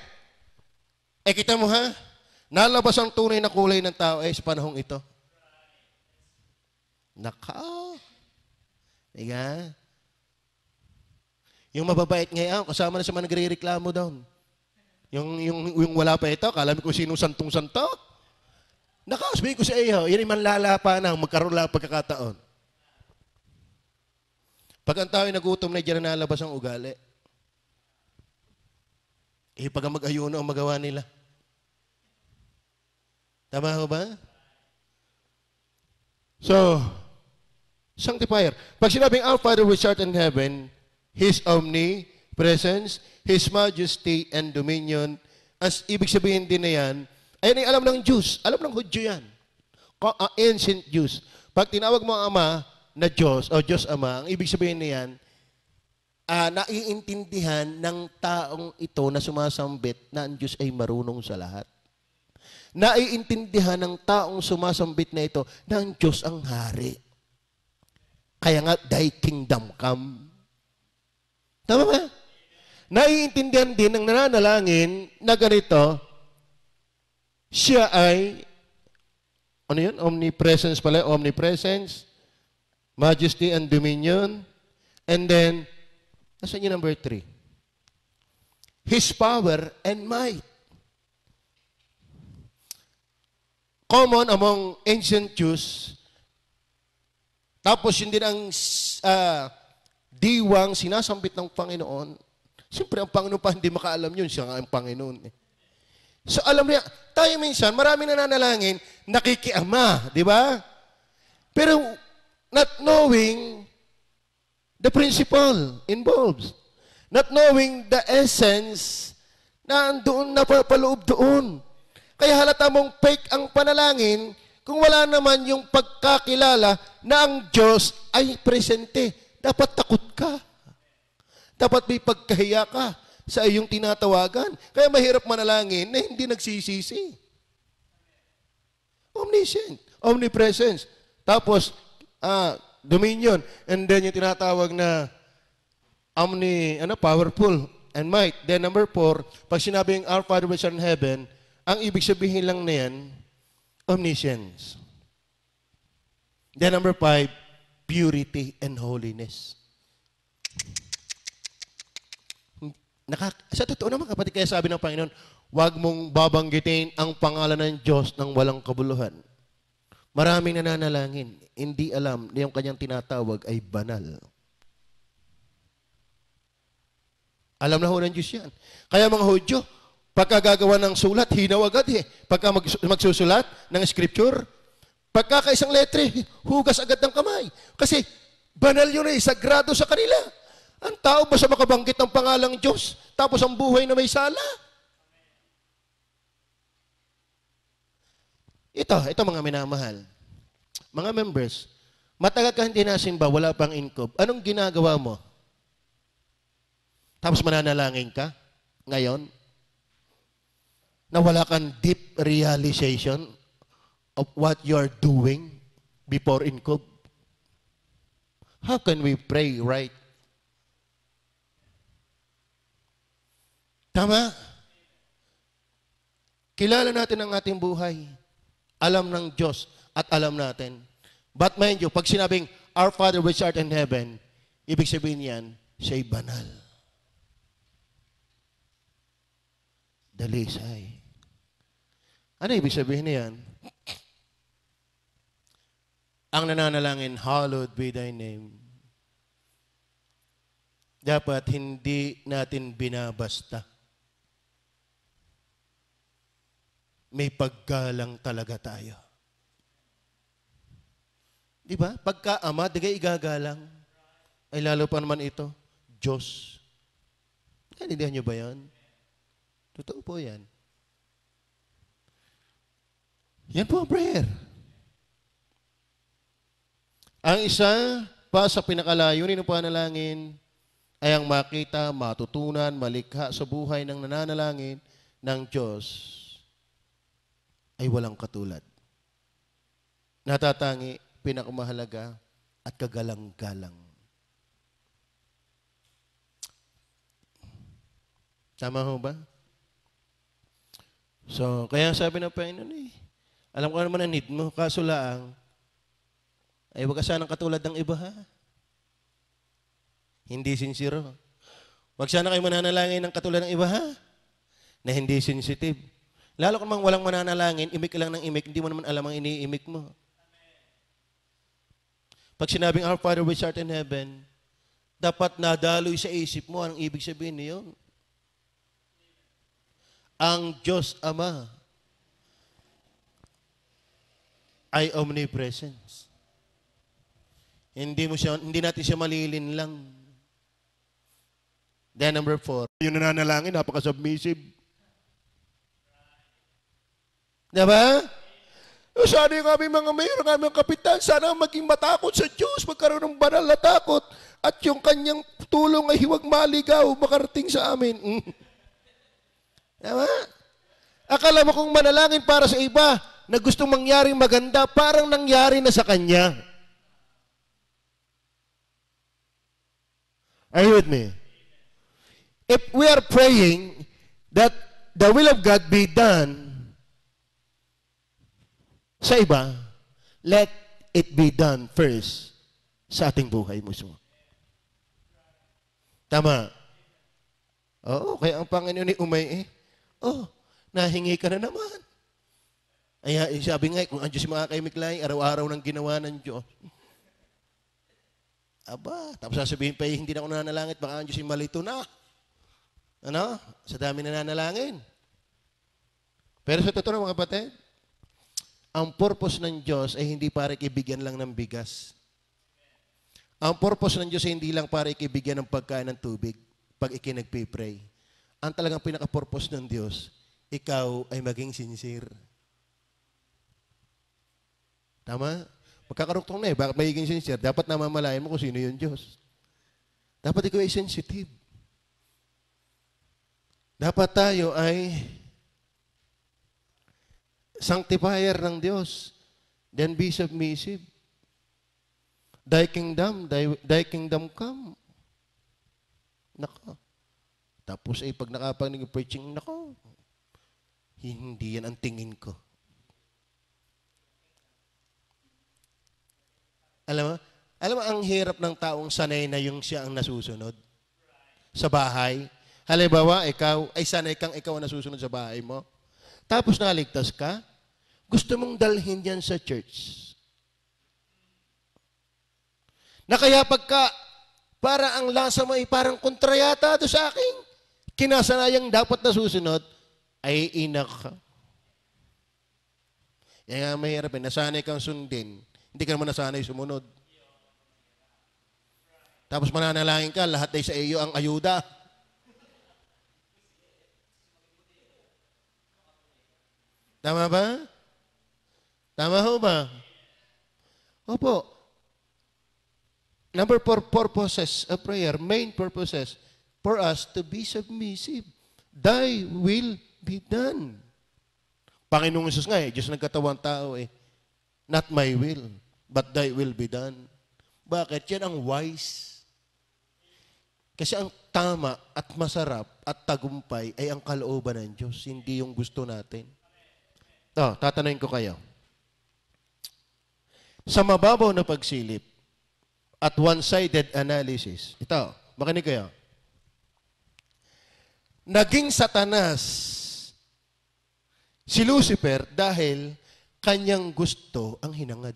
Eh, kita mo ha? Nalabas ang tunay na kulay ng tao sa panahong ito. Naka. Diga? Yung mababait ngayon, kasama na sa mga nagre-reklamo doon. Yung wala pa ito, kala mo kung sino santong-santo. Nakausbay ko sa iyo, yan ay manlalapa na, magkaroon lang pagkakataon. Pag ang tao'y nagutom na, diyan na nalabas ang ugali. Pag mag-ayuno ang magawa nila. Tama ko ba? So, sanctifier. Pag sinabing Our Father which art in heaven, His omnipresence, His majesty and dominion, as ibig sabihin din na yan, ayun ay alam ng Diyos, alam ng Hudyo yan. Ancient Jews. Pag tinawag mo ang Ama na Diyos, o Diyos Ama, ang ibig sabihin na yan, naiintindihan ng taong ito na sumasambit na ang Diyos ay marunong sa lahat. Naiintindihan ng taong sumasambit na ito na ang Diyos ang hari. Kaya nga, thy kingdom come. Tama ba? Naiintindihan din ng nananalangin na ganito, siya ay, ano yun? Omnipresence pala, omnipresence, majesty and dominion, and then, nasa yung number 3? His power and might. Common among ancient Jews, tapos yun din ang diwang sinasambit ng Panginoon. Siyempre, ang Panginoon pa hindi makaalam yun, siya nga ang Panginoon. So alam niya, tayo minsan, maraming nananalangin, nakikiama, di ba? Pero not knowing the principle involved. Not knowing the essence na doon napapaloob doon. Kaya halata mong fake ang panalangin kung wala naman yung pagkakilala na ang Diyos ay presente. Dapat takot ka. Dapat may pagkahiya ka sa iyong tinatawagan. Kaya mahirap manalangin na hindi nagsisisi. Omniscient, omnipresence. Tapos, dominion. And then yung tinatawag na powerful and might. Then number 4, pag sinabing Our Father which art in heaven, ang ibig sabihin lang na yan, omniscience. Then number 5, purity and holiness. Sa totoo naman kapatid, kaya sabi ng Panginoon, huwag mong babanggitin ang pangalan ng Diyos ng walang kabuluhan. Maraming nananalangin, hindi alam na yung kanyang tinatawag ay banal. Alam na ho ng Diyos yan. Kaya mga Hudyo, pagka gagawa ng sulat, hinaw agad eh. Pagka magsusulat ng scripture, pagka kaisang letre, hugas agad ng kamay. Kasi banal yun eh, sagrado sa kanila. Ang tao ba sa makabanggit ng pangalang Diyos, tapos ang buhay na may sala? Ito mga minamahal. Mga members, matagal ka hindi nasimba, wala pang inkob. Anong ginagawa mo? Tapos mananalangin ka ngayon? Na wala kang deep realization of what you're doing before inkob? How can we pray right? Tama? Kilala natin ang ating buhay. Alam ng Diyos at alam natin. But mind you, pag sinabing, Our Father which art in heaven, ibig sabihin yan, siya'y banal. Dalisay. Ano ibig sabihin niyan? Ang nananalangin, hallowed be thy name. Dapat hindi natin binabasta. May paggalang talaga tayo. Di ba? Pagka ama, di kayo igagalang. Ay lalo pa naman ito, Diyos. Naintindihan niyo ba yan? Totoo po yan. Yan po ang prayer. Ang isa pa sa pinakalayunin ng panalangin ay ang makita, matutunan, malikha sa buhay ng nananalangin ng Diyos ay walang katulad. Natatangi, pinakamahalaga, at kagalang-galang. Tama ho ba? So, kaya sabi ng Panginoon alam ko naman ang need mo, kaso lang, ay huwag ka sanang katulad ng iba ha. Hindi sincero. Huwag sana kayo mananalangin ng katulad ng iba ha. Na hindi sensitive. Lalo kung walang mananalangin, imik ka lang ng imik, hindi mo naman alam ang iniimik mo. Pag sinabing, Our Father which art in heaven, dapat nadaloy sa isip mo, ang ibig sabihin niyon. Ang Diyos Ama ay omnipresence. Hindi natin siya malilin lang. Then number 4, yung nananalangin, napaka-submissive. Diba? Sana yung aming mga mayor, ang aming kapitan, sana maging matakot sa Diyos, magkaroon ng banal na takot, at yung kanyang tulong ay huwag maligaw, makarating sa amin. Diba? Akala mo kung manalangin para sa iba, na gustong mangyaring maganda, parang nangyari na sa kanya. Are you with me? If we are praying that the will of God be done sa iba, let it be done first sa ating buhay mismo. Tama? Oo, kaya ang Panginoon ay nahingi ka na naman. Ay, sabi nga, kung ang Diyos makakaimiklay, araw-araw ng ginawa ng Diyos. Aba, tapos sasabihin pa, hindi na ako nananalangin, baka ang Diyos ay malito na. Ano? Sa dami na nanalangin. Pero sa totoo mga kapatid, ang purpose ng Diyos ay hindi para ikibigyan lang ng bigas. Ang purpose ng Diyos ay hindi lang para ikibigyan ng pagkain ng tubig pag ikinagpipray. Ang talagang pinaka-purpose ng Diyos, ikaw ay maging sincere. Tama? Magkakaruktong na bakit magiging sincere? Dapat namamalayan mo kung sino yung Diyos. Dapat ikaw ay sensitive. Dapat tayo ay sanctifier ng Diyos. Then be submissive. Thy kingdom come. Nako. Tapos ay pag nakapanig ng preaching, nako, hindi yan ang tingin ko. Alam mo, ang hirap ng taong sanay na yung siya ang nasusunod sa bahay. Halimbawa, ikaw, ay sanay kang ikaw ang nasusunod sa bahay mo. Tapos naligtas ka, gusto mong dalhin yan sa church. Na kaya pagka, para ang lasa mo ay parang kontrayata doon sa akin, kinasanayang dapat nasusunod, ay inak ka. Yan nga mahirap nasanay kang sundin, hindi ka naman nasanay sumunod. Tapos mananalangin ka, lahat ay sa iyo ang ayuda. Tama ba? Tama ho ba? Opo. Number 4 purposes of prayer, main purposes, for us to be submissive. Thy will be done. Panginoong Isus nga Diyos nagkatawang tao Not my will, but thy will be done. Bakit? Yan ang wise. Kasi ang tama at masarap at tagumpay ay ang kalooban ng Diyos, hindi yung gusto natin. Tatanungin ko kayo. Sa mababaw na pagsilip at one-sided analysis, ito, makinig kayo. Naging Satanas si Lucifer dahil kanyang gusto ang hinangad.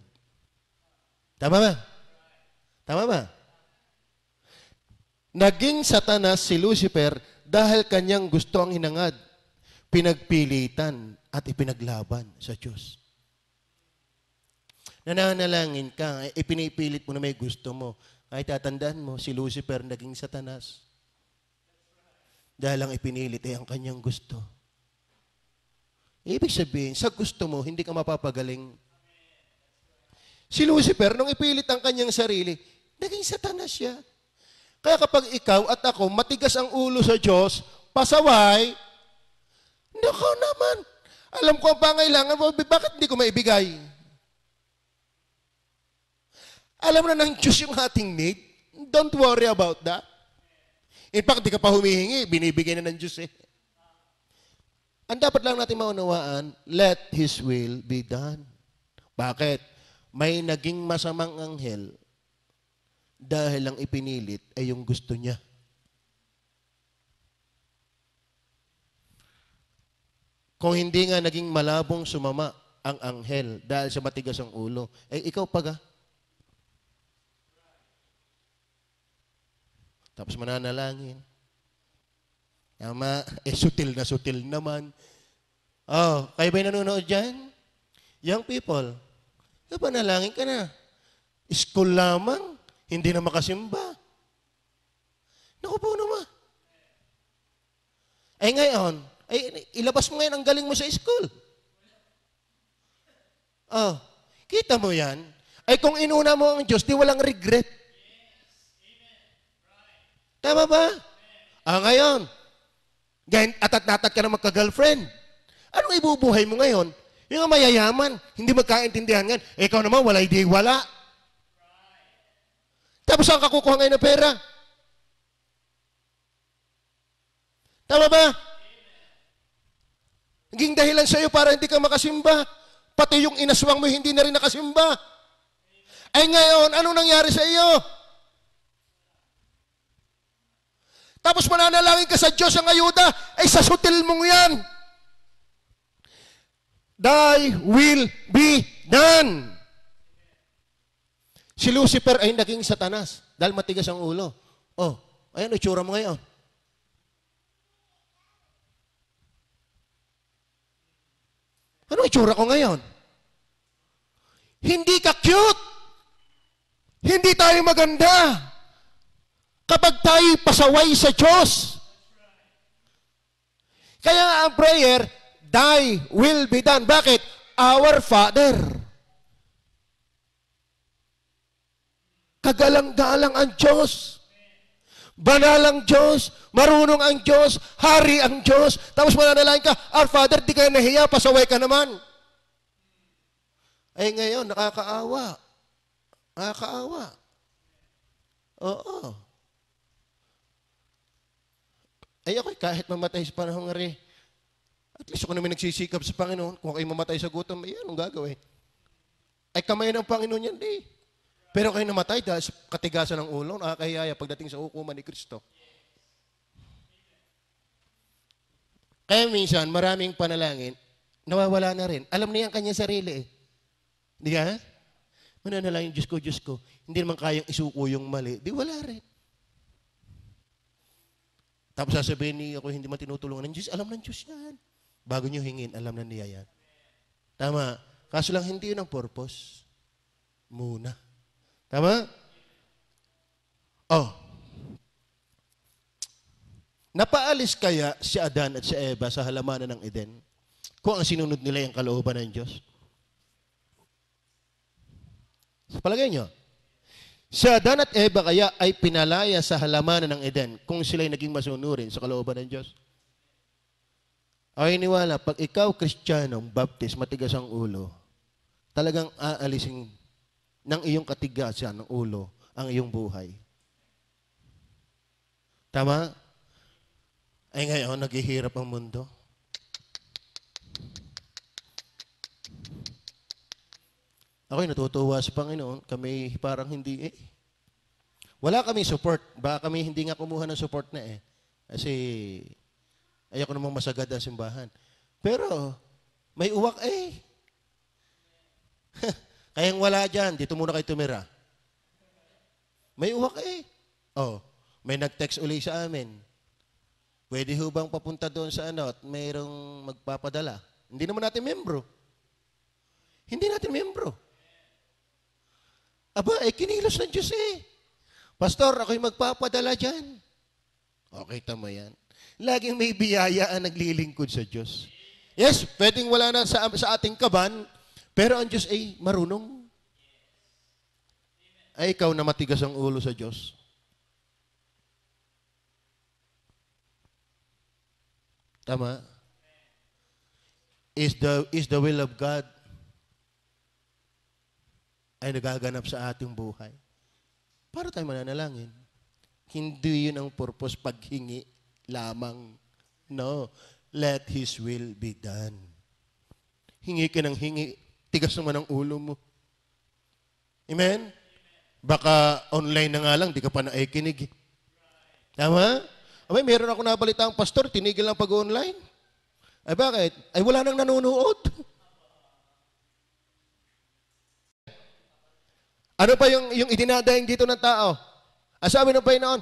Tama ba? Tama ba? Naging Satanas si Lucifer dahil kanyang gusto ang hinangad, pinagpilitan at ipinaglaban sa Diyos. Nananalangin ka, ipinipilit mo na may gusto mo. Ay tatandaan mo, si Lucifer naging Satanas. Dahil ang ipinilit ay ang kanyang gusto. Ibig sabihin, sa gusto mo, hindi ka mapapagaling. Si Lucifer, nung ipilit ang kanyang sarili, naging Satanas siya. Kaya kapag ikaw at ako, matigas ang ulo sa Diyos, pasaway, nako naman, alam ko ang pangailangan mo, bakit hindi ko maibigay? Alam na ng Diyos yung ating need. Don't worry about that. In fact, di ka pa humihingi, binibigay na ng Diyos Ang dapat lang natin maunawaan, let His will be done. Bakit? May naging masamang anghel dahil ang ipinilit ay yung gusto niya. Kung hindi nga naging malabong sumama ang anghel dahil sa matigas ang ulo, eh ikaw paga. Tapos mananalangin. Tama, sutil na sutil naman. Oh, kayo ba'y nanonood dyan? Young people, panalangin ka na. School lamang, hindi na makasimba. Naku po naman. Ay ngayon, ilabas mo ngayon ang galing mo sa school. Oh, kita mo yan? Ay kung inuna mo ang Diyos, di walang regret. Tama ba? Ngayon, atat-natat ka na magka-girlfriend. Anong ibubuhay mo ngayon? Yung mayayaman, hindi magkaintindihan nga. Ikaw naman, wala, hindi wala. Tapos saan ka kukuha ngayon ng pera? Tama ba? Naging dahilan sa iyo para hindi ka makasimba. Pati yung inaswang mo, hindi na rin nakasimba. Ay ngayon, anong nangyari sa iyo? Tapos mananalangin ka sa Diyos ang ayuda, ay sa sutil mong yan. Thy will be done. Si Lucifer ay naging Satanas dahil matigas ang ulo. Oh, ayan, itsura mo ngayon. Ano itsura ko ngayon? Hindi ka cute. Hindi tayo maganda. Kapag tayo pasaway sa Diyos. Kaya ang prayer, thy will be done. Bakit? Our Father. Kagalang-galang ang Diyos. Banal ang Diyos. Marunong ang Diyos. Hari ang Diyos. Tapos mananalangin ka, Our Father, di ka nahiya, pasaway ka naman. Ay ngayon, nakakaawa. Nakakaawa. Oo. Ay ako, kahit mamatay sa panahon nga rin, at least ako naman nagsisikap sa Panginoon. Kung kayo mamatay sa gutom, ay anong gagawin? Ay kamay ng Panginoon yan, di. Pero kayo namatay dahil sa katigasan ng ulo, nakakahiyaya pagdating sa hukuman ni Kristo. Kaya minsan, maraming panalangin, nawawala na rin. Alam niya ang kanyang sarili eh. Di ka? Mananalangin, Diyos ko. Hindi naman kayang isuko yung mali. Di wala rin. Tapos sasabihin niya ako, hindi man tinutulungan ng Diyos. Alam ng Diyos yan. Bago niyo hingin, alam na niya yan. Tama. Kaso lang, hindi yun ang purpose. Muna. Tama? Oh. Napaalis kaya si Adan at si Eva sa halamanan ng Eden kung ang sinunod nila yung kalooban ng Diyos? Sa palagay nyo, si Adan at Eva kaya ay pinalaya sa halamanan ng Eden kung sila'y naging masunurin sa kalooban ng Diyos? Ay niwala, pag ikaw Kristiyanong baptist, matigas ang ulo, talagang aalisin ng iyong katigasan ng ulo ang iyong buhay. Tama? Ay ngayon, naghihirap ang mundo. Ako'y natutuwa sa Panginoon. Kami parang hindi wala kami support. Baka kami hindi nga kumuha ng support na Kasi ayoko namang masagad ang simbahan. Pero may uwak Kayang wala dyan. Dito muna kayo tumira. May uwak Oh, may nag-text uli sa amin. Pwede ho bang papunta doon sa at mayroong magpapadala? Hindi naman natin membro. Hindi natin membro. Aba, kinilos ng Diyos Pastor, ako'y magpapadala dyan. Okay, tama yan. Laging may biyaya ang naglilingkod sa Diyos. Yes, pwedeng wala na sa ating kaban, pero ang Diyos ay marunong. Ay, ikaw na matigas ang ulo sa Diyos. Tama? Is the will of God ay nagaganap sa ating buhay. Para tayo mananalangin. Hindi yun ang purpose paghingi lamang. No. Let His will be done. Hingi ka ng hingi. Tigas naman ang ulo mo. Amen? Baka online na nga lang, di ka pa naikinig. Tama? Abay, meron ako nabalita ang pastor, tinigil lang pag-online. Ay bakit? Ay wala nang nanonood. Ano pa yung idinadaing dito ng tao? Sabi ng Panginoon,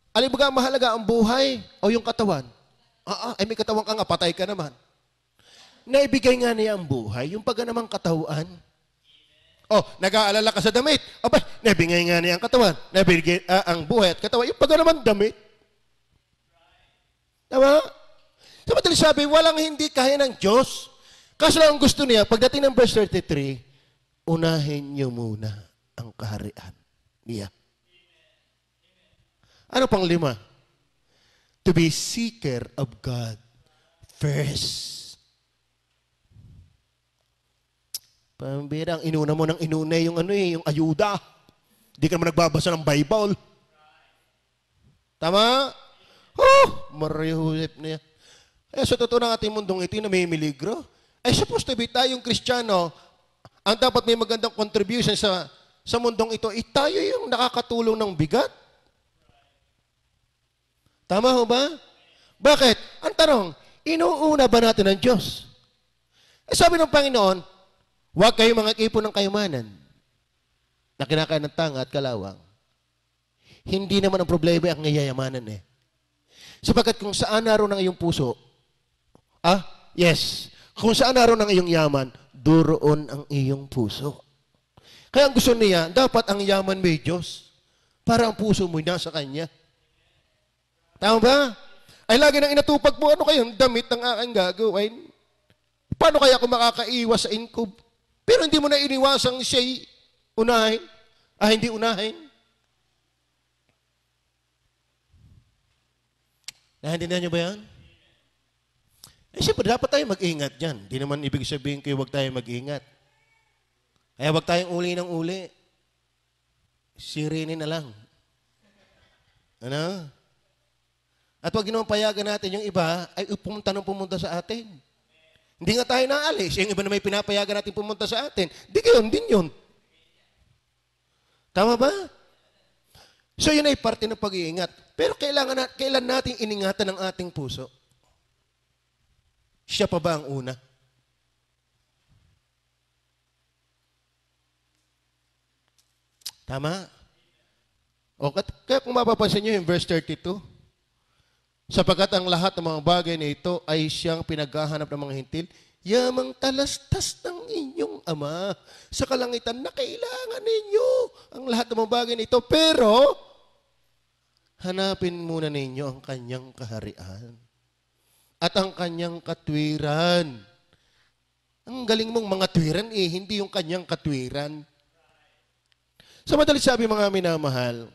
alin ba mahalaga, ang buhay o yung katawan? Ay may katawan ka nga, patay ka naman. Naibigay nga niya ang buhay, yung pagka namang katawan. Nag-aalala ka sa damit. Naibigay nga niya ang katawan. Naibigay ang buhay at katawan, yung pagka naman damit. Tama? So, madaling sabi, walang hindi kaya ng Diyos. Kaso lang ang gusto niya, pagdating ng verse 33, unahin niyo muna ang kaharian niya. Ano pang 5? To be seeker of God first. Pambirang, inuna mo ng inuna yung yung ayuda. Hindi ka naman nagbabasa ng Bible. Tama? Marihusip niya. Sa totoo ng ating mundong ito, na may miligro. Supposed to be tayong Kristiyano, ang dapat may magandang contribution sa mundong ito, tayo yung nakakatulong ng bigat. Tama ho ba? Bakit? Ang tanong, inuuna ba natin ang Diyos? Sabi ng Panginoon, huwag kayo mga ipon ng kayamanan na kinakain ng tanga at kalawang. Hindi naman ang problema ang ngayayamanan Sapagkat kung saan naroon ang iyong puso, yes, kung saan naroon ang iyong yaman, doon ang iyong puso. Kaya ang gusto niya, dapat ang yaman may Diyos para ang puso mo nasa Kanya. Tama ba? Ay lagi nang inatupag mo, ano kayong damit ng aking gagawin? Paano kaya ako makakaiwas sa inkob? Pero hindi mo na iniwasang siya'y unahin. Hindi unahin. Naintindihan niyo ba yan? Siyempre, dapat tayo mag-ingat dyan. Di naman ibig sabihin kayo huwag tayo mag-ingat. Kaya huwag tayong uli ng uli. Sirinin na lang. Ano? At huwag ginawang payagan natin yung iba ay pumunta sa atin. Hindi nga tayo naalis. Yung iba na may pinapayagan natin pumunta sa atin. Di gayon din yun. Tama ba? So yun ay parte ng pag-iingat. Pero kailan natin iningatan ang ating puso? Siya pa ba ang una? Tama? Kaya kung mapapansin nyo yung verse 32, sapagkat ang lahat ng mga bagay na ito ay siyang pinaghahanap ng mga hintil, yamang talastas ng inyong Ama sa kalangitan na kailangan ninyo ang lahat ng mga bagay na ito. Pero, hanapin muna ninyo ang kanyang kaharian at ang kanyang katwiran. Ang galing mong mga twiran hindi yung kanyang katwiran. Sa madalit sabi mga minamahal,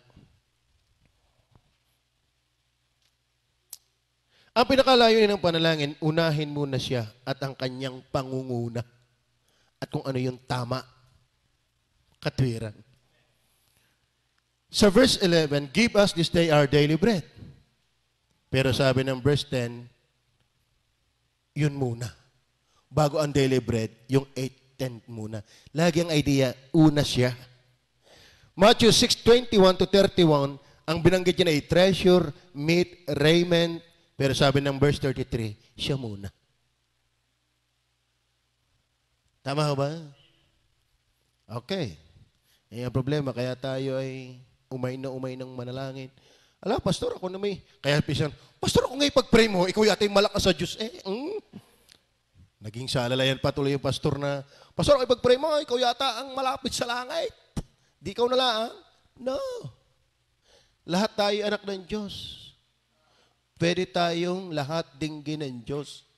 ang pinakalayunin ng panalangin, unahin muna siya at ang kanyang pangunguna. At kung ano yung tama, katwiran. Sa verse 11, give us this day our daily bread. Pero sabi ng verse 10, yun muna. Bago ang daily bread, yung 8-10 muna. Lagi ang idea, una siya. Matthew 6:21-31, ang binanggit niya ay treasure, meat, raiment. Pero sabi ng verse 33, siya muna. Tama ba? Okay. Ang problema, kaya tayo ay umay ng manalangin. Pastor, ako na may... Kaya pisan, Pastor, ako ngayon pag-pray mo, ikaw yata yung malakas sa Diyos. Naging salalayan patuloy yung pastor na, Pastor, ako pag-pray mo, ikaw yata ang malapit sa langit. Di ikaw na lang. No. Lahat tayo anak ng Diyos. Pwede tayong lahat dinggin ng Diyos.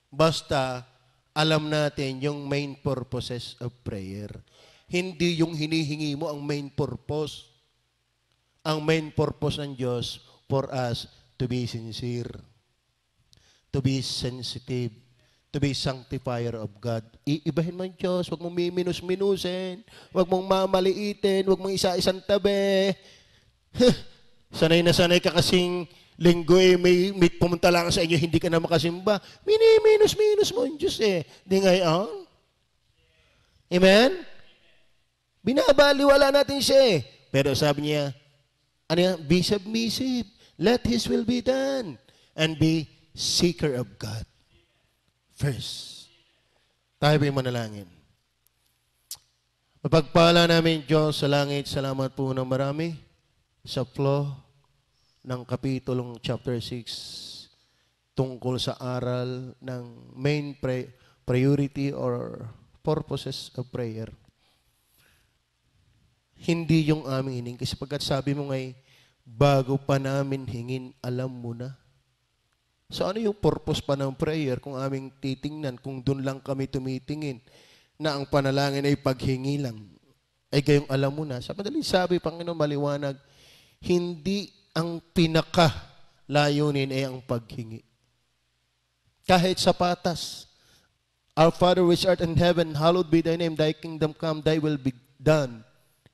Basta, alam natin yung main purposes of prayer. Hindi yung hinihingi mo ang main purpose. Ang main purpose ng Diyos for us to be sincere, to be sensitive, to be sanctifier of God. Iibahin mo ang Diyos, huwag mong miminus-minusin, huwag mong mamaliitin, huwag mong isa-isang tabi. Sanay na sanay ka kasing linggo may pumunta lang sa inyo, hindi ka na makasimba. Miniminus-minus mo ang Diyos Di ngayon. Amen? Binabaliwala natin siya Pero sabi niya, be submissive. Let His will be done. And be seeker of God. first. Tayo ba'y manalangin? Mapagpala namin Diyos sa langit, salamat po ng marami sa flow ng kapitulong chapter 6 tungkol sa aral ng main priority or purposes of prayer. Hindi yung aming hining. Kasi pagkat sabi mo ngay, bago pa namin hingin, alam mo na. So ano yung purpose pa ng prayer kung aming titingnan, kung doon lang kami tumitingin, na ang panalangin ay paghingi lang, ay gayong alam mo na. Sa madaling sabi, Panginoon, maliwanag, hindi ang pinaka-layunin ay ang paghingi. Kahit sa patas, Our Father which art in heaven, hallowed be thy name, thy kingdom come, thy will be done.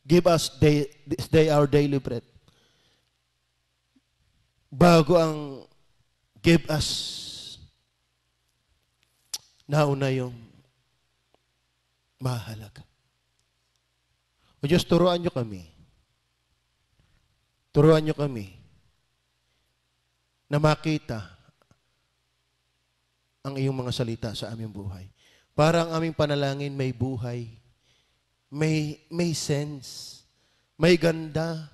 Give us this day our daily bread. Bago ang give us, nauna yung mahalaga. O Diyos, turuan nyo kami. Turuan nyo kami na makita ang iyong mga salita sa aming buhay. Para ang aming panalangin may buhay, may sense, may ganda,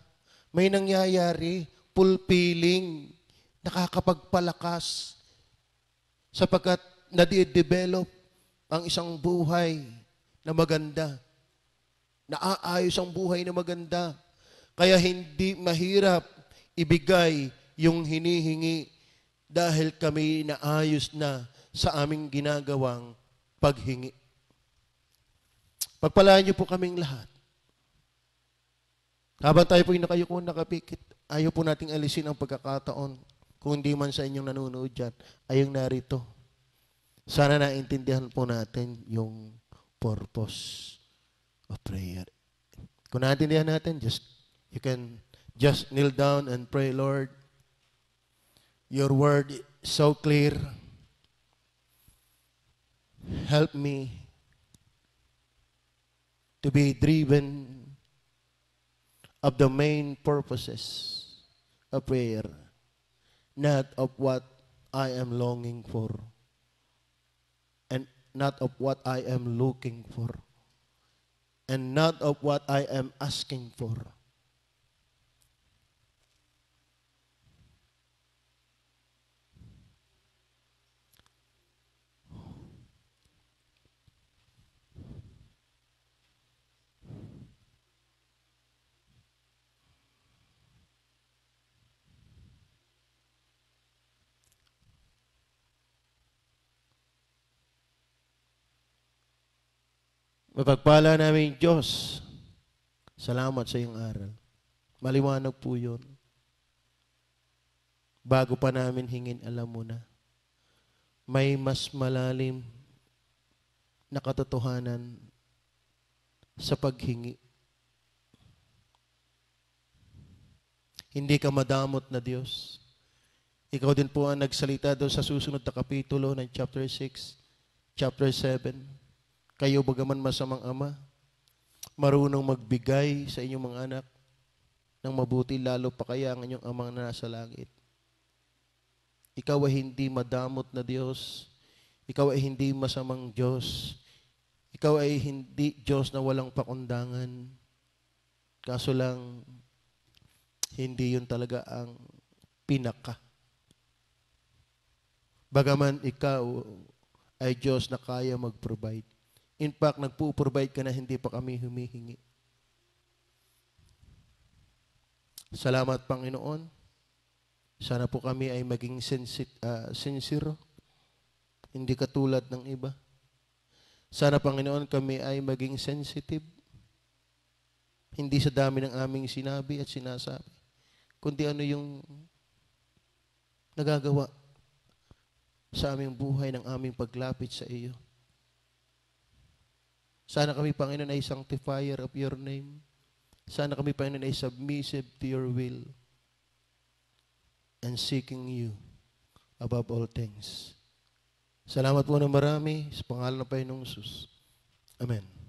may nangyayari, fulfilling, nakakapagpalakas, sapagkat nadi-develop ang isang buhay na maganda. Naaayos ang buhay na maganda. Kaya hindi mahirap ibigay yung hinihingi dahil kami naayos na sa aming ginagawang paghingi. Pagpalaan niyo po kaming lahat. Habang tayo po yung nakayuko, nakapikit, ayaw po nating alisin ang pagkakataon. Kung hindi man sa inyong nanonood dyan, ayong narito. Sana naintindihan po natin yung purpose of prayer. Kung naintindihan natin, you can just kneel down and pray, Lord. Your word is so clear. Help me to be driven of the main purposes of prayer, not of what I am longing for, and not of what I am looking for, and not of what I am asking for. Mapagpala namin Diyos, salamat sa iyong aral. Maliwanag po yun. Bago pa namin hingin, alam mo na. May mas malalim na katotohanan sa paghingi. Hindi ka madamot na Diyos. Ikaw din po ang nagsalita doon sa susunod na kapitulo ng chapter 6, chapter 7. Kayo bagaman masamang ama, marunong magbigay sa inyong mga anak ng mabuti, lalo pa kaya ang inyong amang na nasa langit. Ikaw ay hindi madamot na Diyos. Ikaw ay hindi masamang Diyos. Ikaw ay hindi Diyos na walang pakundangan. Kaso lang, hindi yun talaga ang pinaka. Bagaman ikaw ay Diyos na kaya mag-provide. In fact, nagpo-provide ka na hindi pa kami humihingi. Salamat, Panginoon. Sana po kami ay maging sincere, hindi katulad ng iba. Sana, Panginoon, kami ay maging sensitive, hindi sa dami ng aming sinabi at sinasabi, kundi ano yung nagagawa sa aming buhay ng aming paglapit sa iyo. Sana kami, Panginoon, ay sanctifier of your name. Sana kami, Panginoon, ay submissive to your will and seeking you above all things. Salamat po na marami sa pangalan ng Panginoong Jesus. Amen.